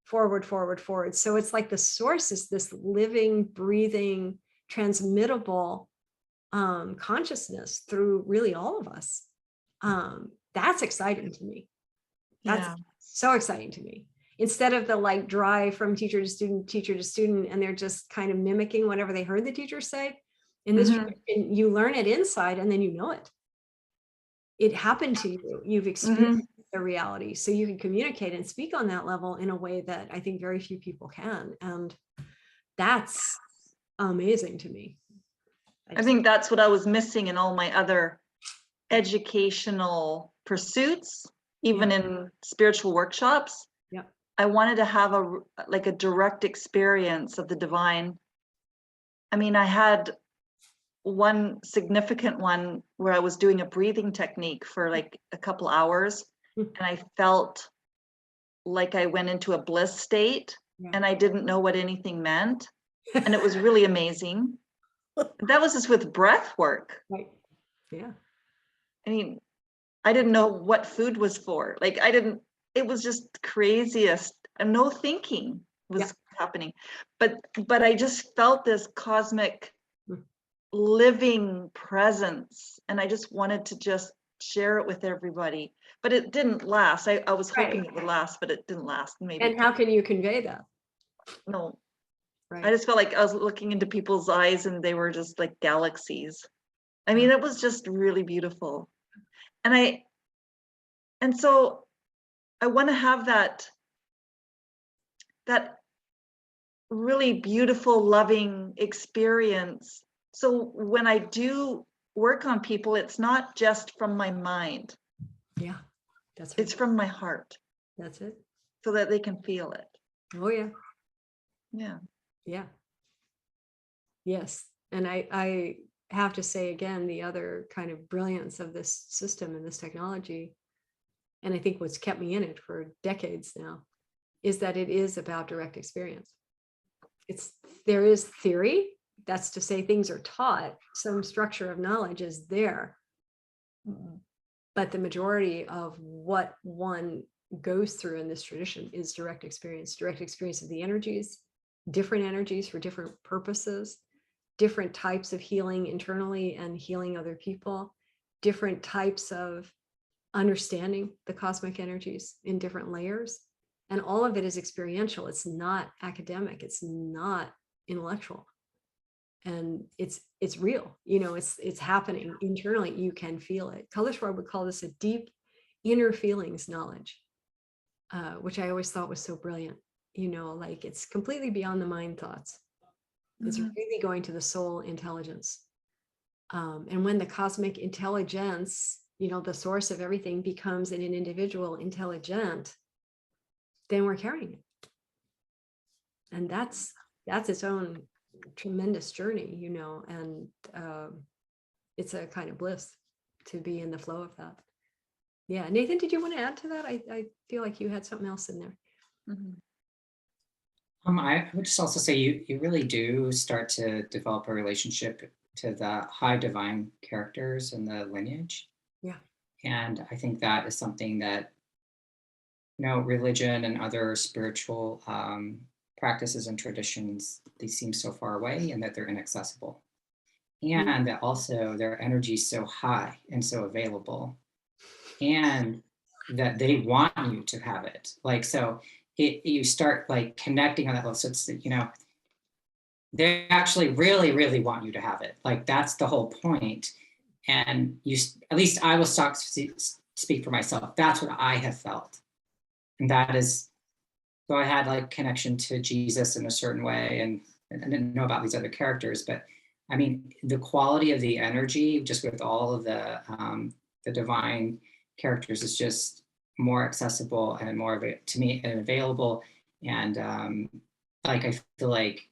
forward, forward, forward. So it's like the source is this living, breathing, transmittable consciousness through really all of us. That's exciting to me. That's so exciting to me. Instead of the like dry from teacher to student, and they're just kind of mimicking whatever they heard the teacher say. In this tradition, you learn it inside and then you know it. It happened to you. You've experienced the reality. So you can communicate and speak on that level in a way that I think very few people can. And that's amazing to me. I think that's what I was missing in all my other educational pursuits, even in spiritual workshops. Yeah. I wanted to have a direct experience of the divine. I mean, I had one significant one where I was doing a breathing technique for like a couple hours, and I felt like I went into a bliss state, and I didn't know what anything meant. And it was really amazing. That was just with breath work. Right. Yeah. I mean, I didn't know what food was for. Like it was just craziest, and no thinking was happening. But I just felt this cosmic living presence, and I just wanted to just share it with everybody. But it didn't last. I was hoping it would last, but it didn't last. Maybe. And how can you convey that? No. Right. I just felt like I was looking into people's eyes and they were just like galaxies. I mean, it was just really beautiful. And so I want to have that really beautiful, loving experience. So when I do work on people, it's not just from my mind. Yeah, that's right. It's from my heart. That's it. So that they can feel it. Oh yeah. Yeah. Yeah. Yes. And I have to say again, the other kind of brilliance of this system and this technology, and I think what's kept me in it for decades now, is that it is about direct experience. There is theory, that's to say things are taught, some structure of knowledge is there, but the majority of what one goes through in this tradition is direct experience of the energies, different energies for different purposes, different types of healing internally and healing other people, different types of understanding the cosmic energies in different layers. And all of it is experiential. It's not academic. It's not intellectual. And it's real. It's happening internally. You can feel it. Kalashwar would call this a deep inner feelings knowledge. which I always thought was so brilliant. You know, like it's completely beyond the mind thoughts. It's really going to the soul intelligence. And when the cosmic intelligence, you know, the source of everything becomes an individual intelligent, then we're carrying it. And that's its own tremendous journey, you know, and it's a kind of bliss to be in the flow of that. Yeah. Nathan, did you want to add to that? I feel like you had something else in there. I would just also say you really do start to develop a relationship to the high divine characters in the lineage. Yeah. And I think that is something that, you know, religion and other spiritual practices and traditions, they seem so far away and that they're inaccessible. And that also their energy is so high and so available, and that they want you to have it. Like, so you start like connecting on that level. So it's, you know, they actually really, really want you to have it. Like, that's the whole point. And you, at least I will speak for myself. That's what I have felt. And that is, so I had like connection to Jesus in a certain way, and I didn't know about these other characters, but I mean, the quality of the energy just with all of the divine characters is just more accessible and more of it to me and available. And like, I feel like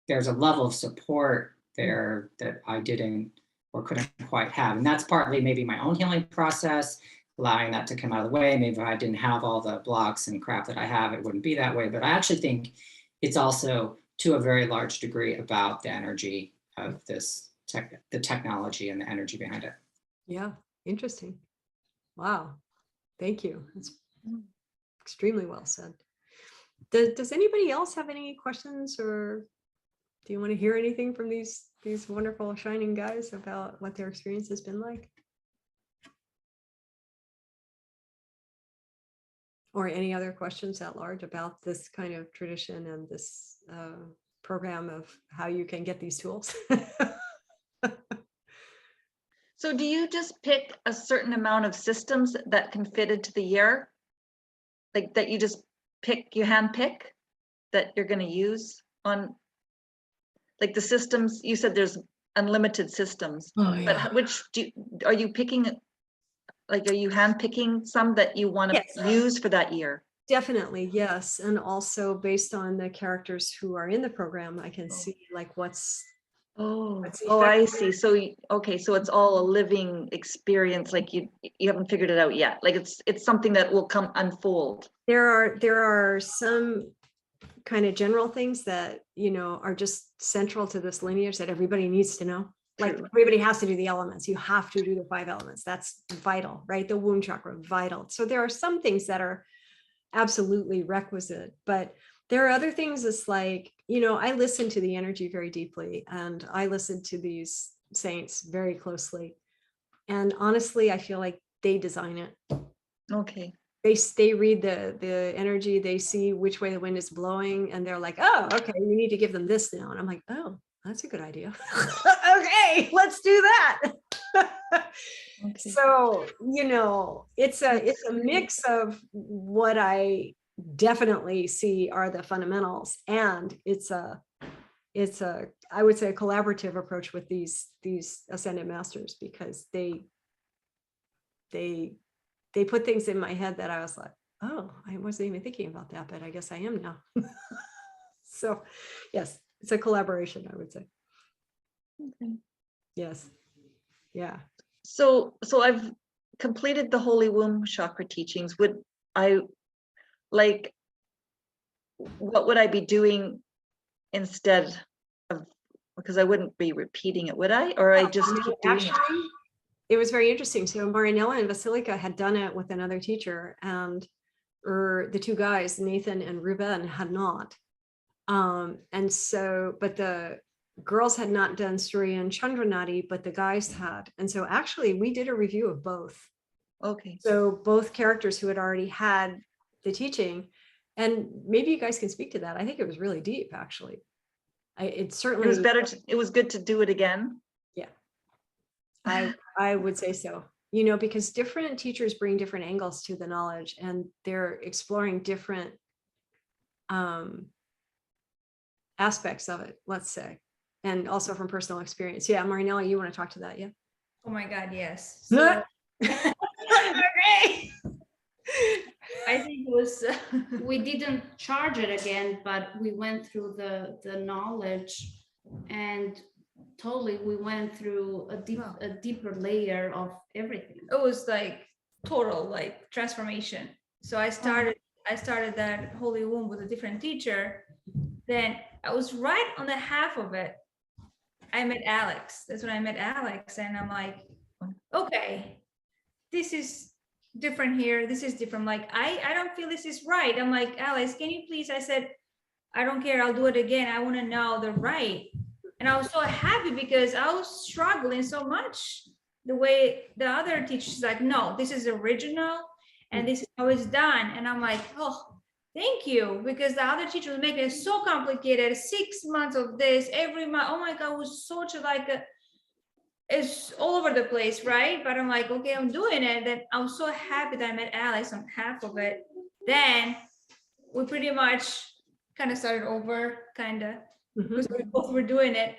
there's a level of support there that I didn't or couldn't quite have. And that's partly maybe my own healing process, allowing that to come out of the way. Maybe if I didn't have all the blocks and crap that I have, it wouldn't be that way. But I actually think it's also to a very large degree about the energy of this the technology and the energy behind it. Yeah. Interesting. Wow. Thank you. That's extremely well said. Does anybody else have any questions, or do you want to hear anything from these wonderful shining guys about what their experience has been like? Or any other questions at large about this kind of tradition and this program of how you can get these tools? So do you just pick a certain amount of systems that can fit into the year? Like that you just pick, you hand pick that you're going to use on, like the systems, you said there's unlimited systems, but which are you picking, like, are you hand picking some that you want to use for that year? Definitely, yes. And also based on the characters who are in the program, I can see like what's I see. So okay, so it's all a living experience. Like you haven't figured it out yet. Like it's something that will come unfold. There are some kind of general things that, you know, are just central to this lineage that everybody needs to know. Like everybody has to do the elements. You have to do the 5 elements. That's vital, right? The womb chakra, vital. So there are some things that are absolutely requisite, but there are other things. It's like, you know, I listen to the energy very deeply, and I listen to these saints very closely. And honestly, I feel like they design it. Okay. They read the energy, they see which way the wind is blowing, and they're like, oh, okay, we need to give them this now. And I'm like, oh, that's a good idea. Okay, let's do that. Okay. So, you know, it's a mix of what I definitely see are the fundamentals, and it's a I would say a collaborative approach with these ascended masters, because they put things in my head that I was like, oh, I wasn't even thinking about that, but I guess I am now. So yes, it's a collaboration, I would say. Okay. Yes. Yeah. So I've completed the Holy Womb Chakra teachings. Would I, like, what would I be doing instead of, because I wouldn't be repeating it, would I? Or I just keep doing it? It was very interesting. So Marianella and Vasilika had done it with another teacher, and the 2 guys, Nathan and Ruben, had not. And so, but the girls had not done Surya and Chandranati, but the guys had. And so actually we did a review of both. Okay. So both characters who had already had the teaching, and maybe you guys can speak to that. I think it was really deep, actually. It certainly it was good to do it again. Yeah. I would say so. you know, because different teachers bring different angles to the knowledge, and they're exploring different aspects of it, let's say, and also from personal experience. Yeah, Marinella, you want to talk to that? Yeah. Oh my God, yes. So, Okay. I think it was We didn't charge it again, but we went through the knowledge, and totally we went through a deeper layer of everything. it was like total like transformation. So I started that holy womb with a different teacher. Then I was right on the half of it. I met Alex. That's when I met Alex, and I'm like, okay, this is different here. This is different. Like I don't feel this is right. I'm like, Alex, can you please? I said, I don't care. I'll do it again. I want to know the right. And I was so happy because I was struggling so much. The way the other teacher's like, no, this is original and this is how it's done. And I'm like, oh, thank you. Because the other teacher was making it so complicated. 6 months of this every month. Oh my God, it was such it's all over the place, right? But I'm like, okay, I'm doing it. Then I was so happy that I met Alex on half of it. Then we pretty much kind of started over, kind of, because we both were doing it.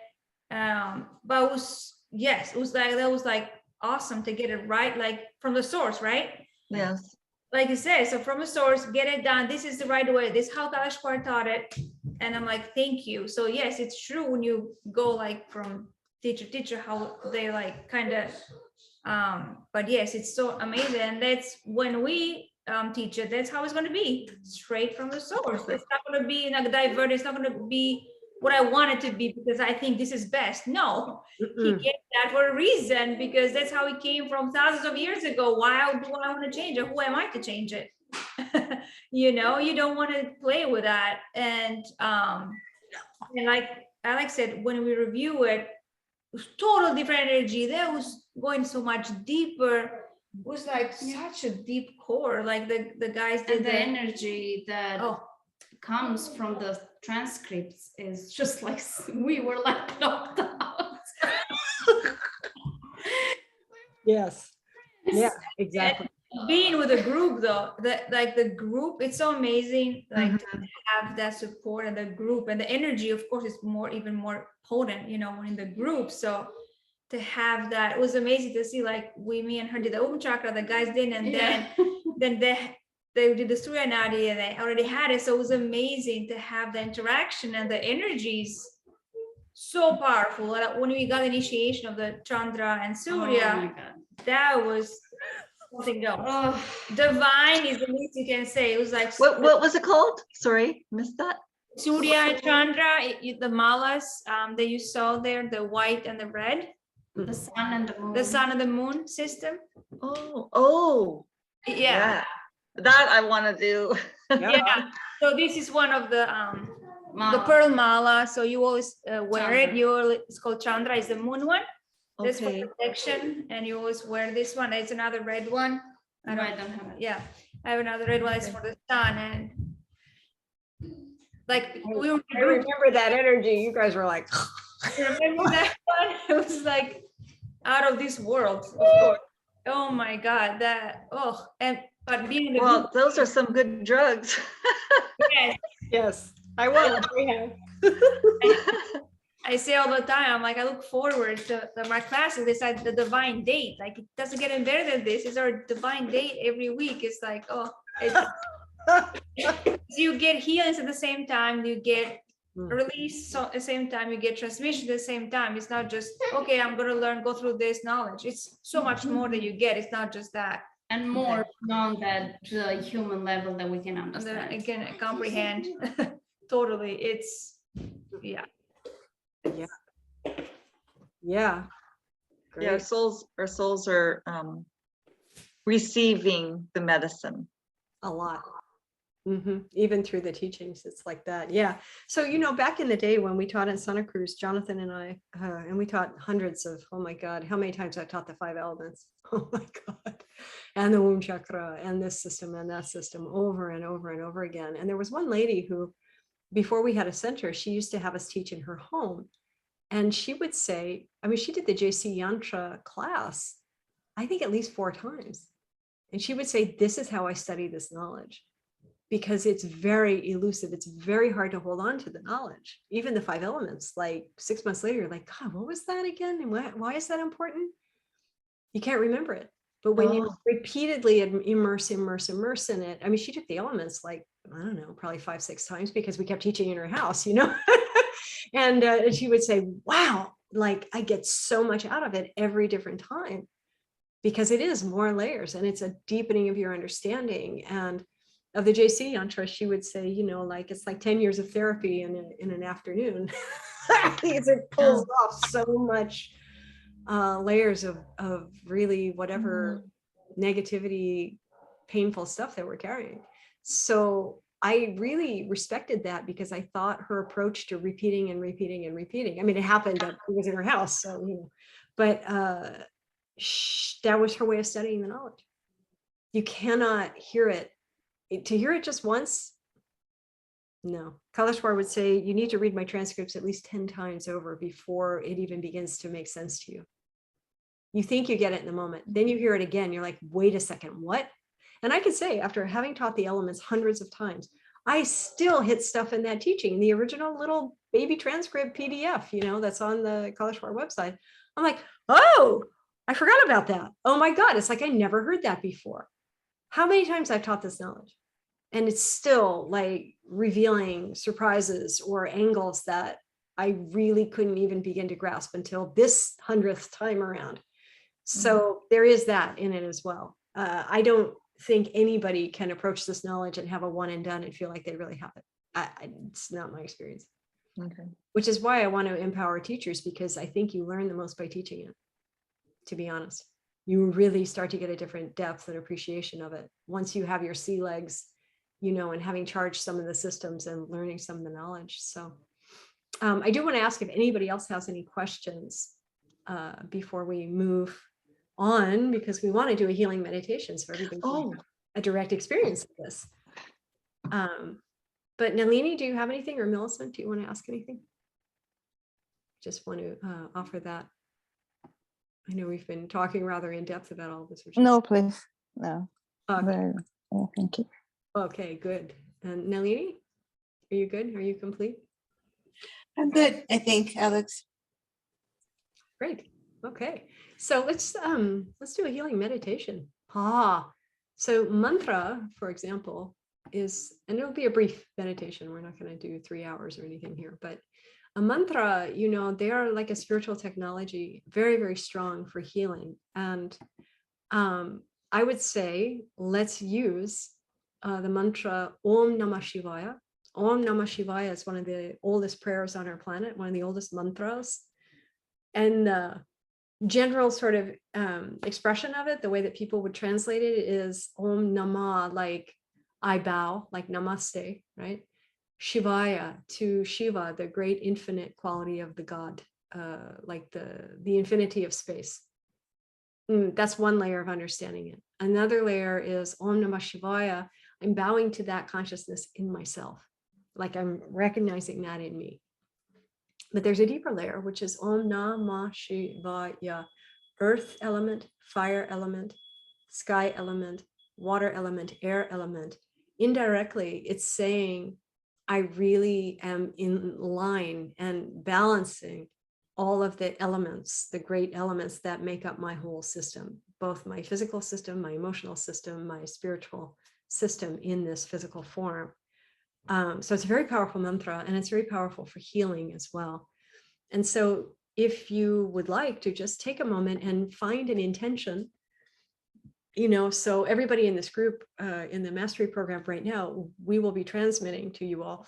But it was, yes, it was like, that was like awesome to get it right, like from the source, right? Yes. Like you said, so from the source, get it done. This is the right way. This is how Kalashkwar taught it. And I'm like, thank you. So yes, it's true when you go like from teacher, how they like kind of, but yes, it's so amazing. And that's when we teach it, that's how it's going to be, straight from the source. It's not going to be like diverted. It's not going to be what I want it to be because I think this is best. No, he gave that for a reason, because that's how it came from thousands of years ago. Why do I want to change it? Who am I to change it? You know, you don't want to play with that. And like Alex said, when we review it, was total different energy. That was going so much deeper. It was like such a deep core. Like the guys did And the energy that oh, comes from the transcripts is just like we were like knocked out. Yes. Yeah, exactly. being with a group though, like the group, it's so amazing, like to have that support and the group, and the energy of course is even more potent, you know, when in the group. So to have that, it was amazing to see, like me and her did the Chakra, the guys did, and then they did the Surya Nadi and they already had it. So it was amazing to have the interaction and the energies. So powerful. When we got the initiation of the Chandra and Surya, Oh my God. that was something else. Oh, divine is the least you can say. It was like What was it called? Sorry, missed that. Surya and Chandra, the malas that you saw there, the white and the red, The sun and the moon. the sun and the moon system. Oh, Yeah. that I want to do. Yeah. So this is one of the Mala. pearl mala. So you always wear it. Chandra. It's called Chandra, is the moon one. This for Okay. protection, and you always wear this one. It's another red one. I don't have it. Yeah, I have another red one. It's for the sun, and like we were I remember that energy. You guys were like, remember that one? It was like out of this world, of course. Oh my God, that but being in the Well, group, those are some good drugs. yes, yes, I will. We have. I say all the time, I'm like, I look forward to my classes. It's like the divine date. Like it doesn't get any better than this. It's our divine date every week. It's like, you get healings at the same time, you get release so at the same time, you get transmission at the same time. It's not just, okay, I'm going to go through this knowledge. It's so much more that you get. It's not just that. And more beyond that, the human level that we can And then understand. I can comprehend. Totally. It's, yeah. Yeah. Yeah, our souls are receiving the medicine. A lot. Even through the teachings, it's like that. Yeah. So, you know, back in the day when we taught in Santa Cruz, Jonathan and I, and we taught hundreds of, oh my God, how many times I taught the 5 elements? Oh my God. And the womb chakra and this system and that system over and over and over again. And there was one lady who, before we had a center, she used to have us teach in her home. And she would say, I mean, she did the JC Yantra class I think at least 4 times. And she would say, this is how I study this knowledge, because it's very elusive. It's very hard to hold on to the knowledge. Even the 5 elements, like 6 months later, you're like, God, what was that again? And why is that important? You can't remember it. But when you repeatedly immerse in it, I mean, she took the elements like, I don't know, probably 5, 6 times, because we kept teaching in her house, you know, and she would say, wow, like I get so much out of it every different time, because it is more layers and it's a deepening of your understanding. And of the JC yantra, she would say, you know, like it's like 10 years of therapy in an afternoon. Because it pulls off so much layers of really whatever negativity, painful stuff that we're carrying. So I really respected that, because I thought her approach to repeating and repeating and repeating, I mean, it happened that it was in her house, so, you know, but that was her way of studying the knowledge. You cannot hear it. To hear it just once, no. Kalashwar would say, you need to read my transcripts at least 10 times over before it even begins to make sense to you. You think you get it in the moment, then you hear it again, you're like, wait a second, what? And I can say, after having taught the elements hundreds of times, I still hit stuff in that teaching, the original little baby transcript PDF, you know, that's on the Kalashwar website. I'm like, oh, I forgot about that. Oh my God, it's like I never heard that before. How many times I've taught this knowledge? And it's still like revealing surprises or angles that I really couldn't even begin to grasp until this 100th time around. So there is that in it as well. I don't think anybody can approach this knowledge and have a one and done and feel like they really have it. It's not my experience. Okay. Which is why I want to empower teachers, because I think you learn the most by teaching it, to be honest. You really start to get a different depth and appreciation of it once you have your sea legs, you know, and having charged some of the systems and learning some of the knowledge. So I do want to ask if anybody else has any questions before we move on, because we want to do a healing meditation so everybody can have a direct experience of this. But Nalini, do you have anything, or Millicent, do you want to ask anything? Just want to offer that. I know we've been talking rather in depth about all this. No, please. No. Okay. Thank you. Okay, good. And Nalini, are you good? Are you complete? I'm good, I think, Alex. Great. Okay. So let's do a healing meditation. So mantra, for example, is, and it'll be a brief meditation. We're not going to do 3 hours or anything here, but a mantra, you know, they are like a spiritual technology, very, very strong for healing. And I would say, let's use the mantra Om Namah Shivaya. Om Namah Shivaya is one of the oldest prayers on our planet, one of the oldest mantras. And the general sort of expression of it, the way that people would translate it, is Om Namah, like I bow, like namaste, right? Shivaya, to Shiva, the great infinite quality of the God, like the infinity of space. That's one layer of understanding it. Another layer is Om Namah Shivaya. I'm bowing to that consciousness in myself, like I'm recognizing that in me. But there's a deeper layer, which is Om Namah Shivaya, earth element, fire element, sky element, water element, air element. Indirectly, it's saying, I really am in line and balancing all of the elements, the great elements that make up my whole system, both my physical system, my emotional system, my spiritual system in this physical form. So it's a very powerful mantra, and it's very powerful for healing as well. And so if you would like to just take a moment and find an intention, you know, so everybody in this group in the mastery program right now, we will be transmitting to you all,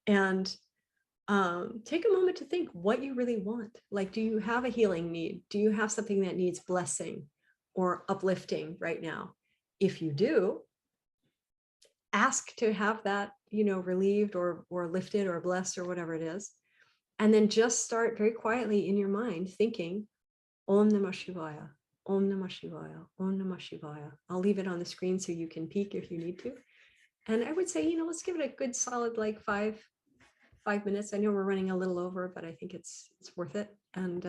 and take a moment to think what you really want. Like, do you have a healing need? Do you have something that needs blessing or uplifting right now? If you do, ask to have that, you know, relieved or lifted or blessed or whatever it is. And then just start very quietly in your mind thinking, Om Namah Shivaya, Om Namah Shivaya, Om Namah Shivaya. I'll leave it on the screen so you can peek if you need to. And I would say, you know, let's give it a good solid like five minutes. I know we're running a little over, but I think it's worth it. And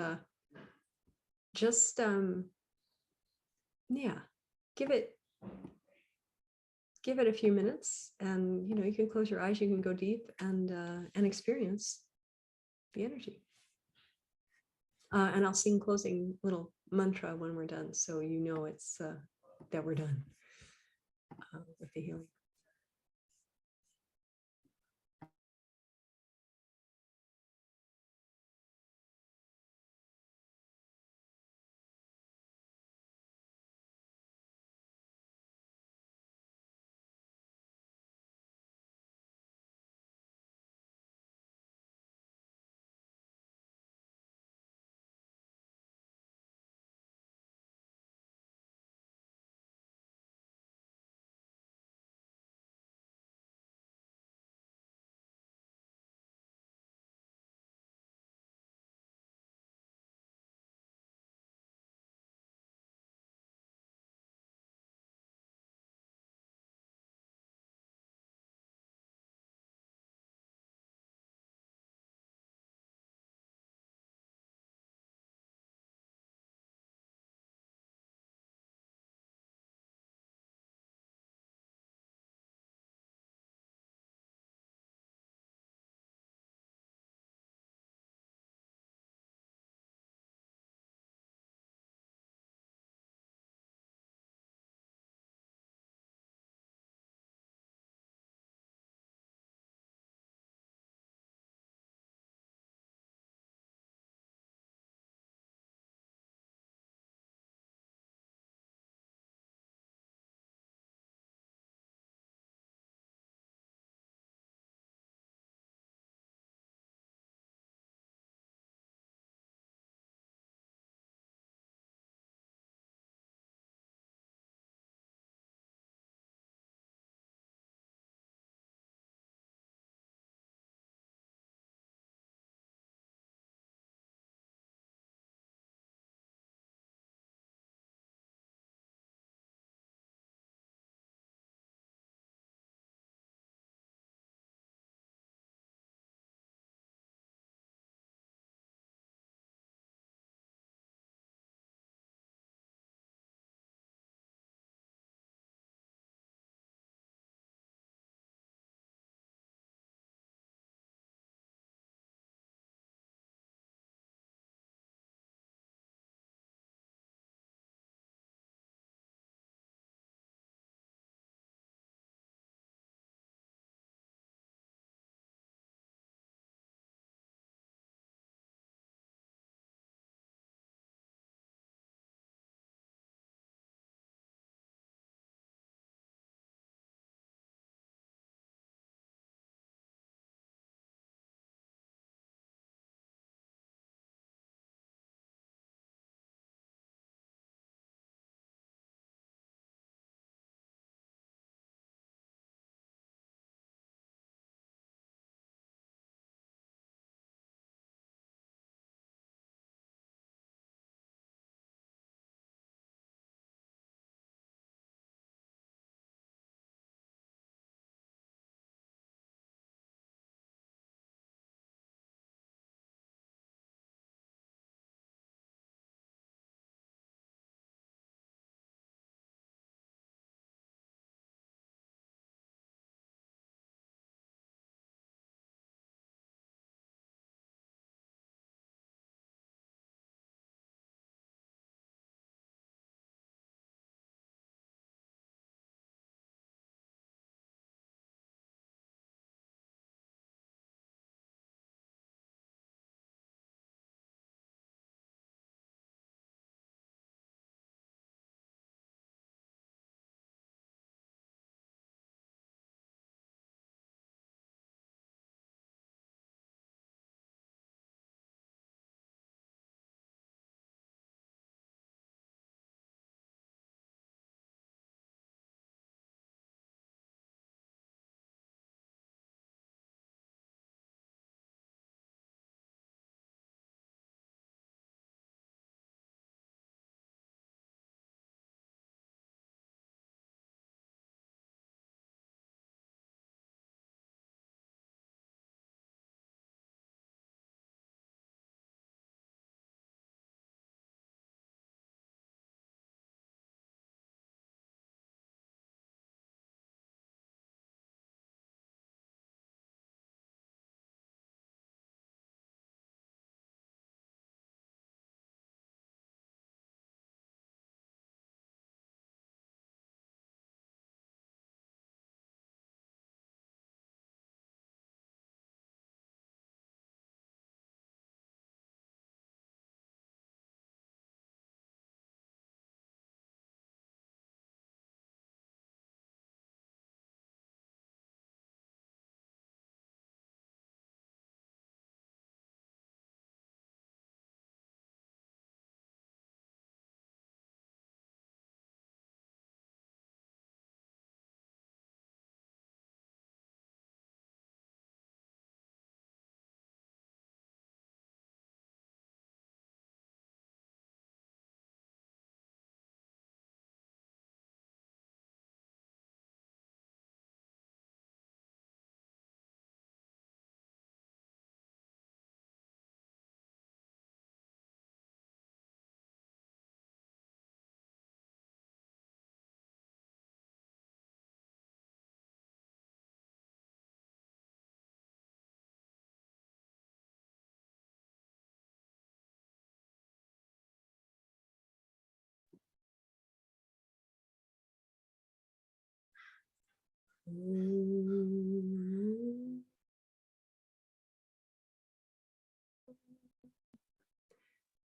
just yeah, give it a few minutes, and you can close your eyes, you can go deep and experience the energy. And I'll sing closing little mantra when we're done, so it's that we're done with the healing.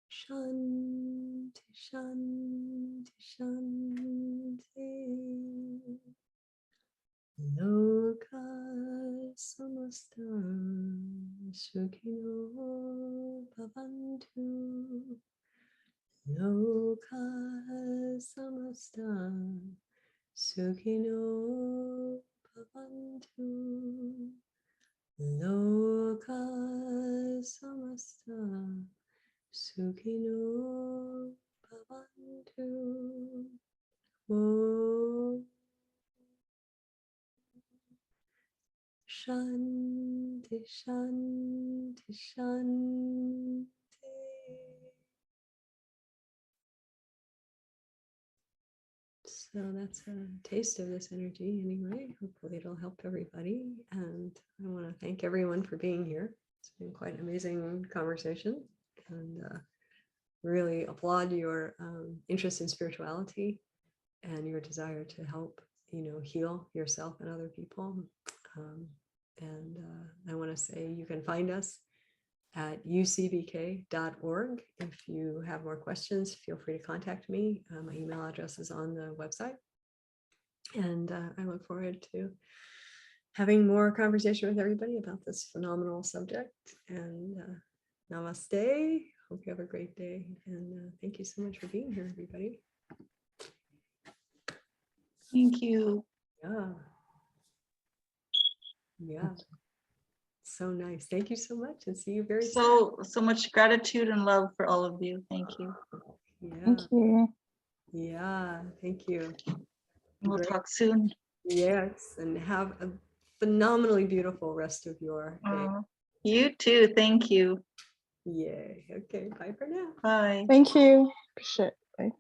Shanti, shanti, shanti. Loka samasta sukhino bhavantu. Loka samasta sukhino bhavantu. Loka samasta sukhino bhavantu. Om Shanti, shanti, shanti. So that's a taste of this energy anyway. Hopefully it'll help everybody. And I want to thank everyone for being here. It's been quite an amazing conversation, and really applaud your interest in spirituality and your desire to help, heal yourself and other people. And I want to say you can find us at ucbk.org. If you have more questions, feel free to contact me. My email address is on the website. And I look forward to having more conversation with everybody about this phenomenal subject. And namaste. Hope you have a great day. And thank you so much for being here, everybody. Thank you. Yeah. Yeah. So nice. Thank you so much, and see you very soon. So much gratitude and love for all of you. Thank you. Yeah. Thank you. Yeah. Thank you. We'll Great. talk soon. Yes. And have a phenomenally beautiful rest of your day. You too. Thank you. Yay. Okay. Bye for now. Bye. Thank you. Appreciate it. Bye.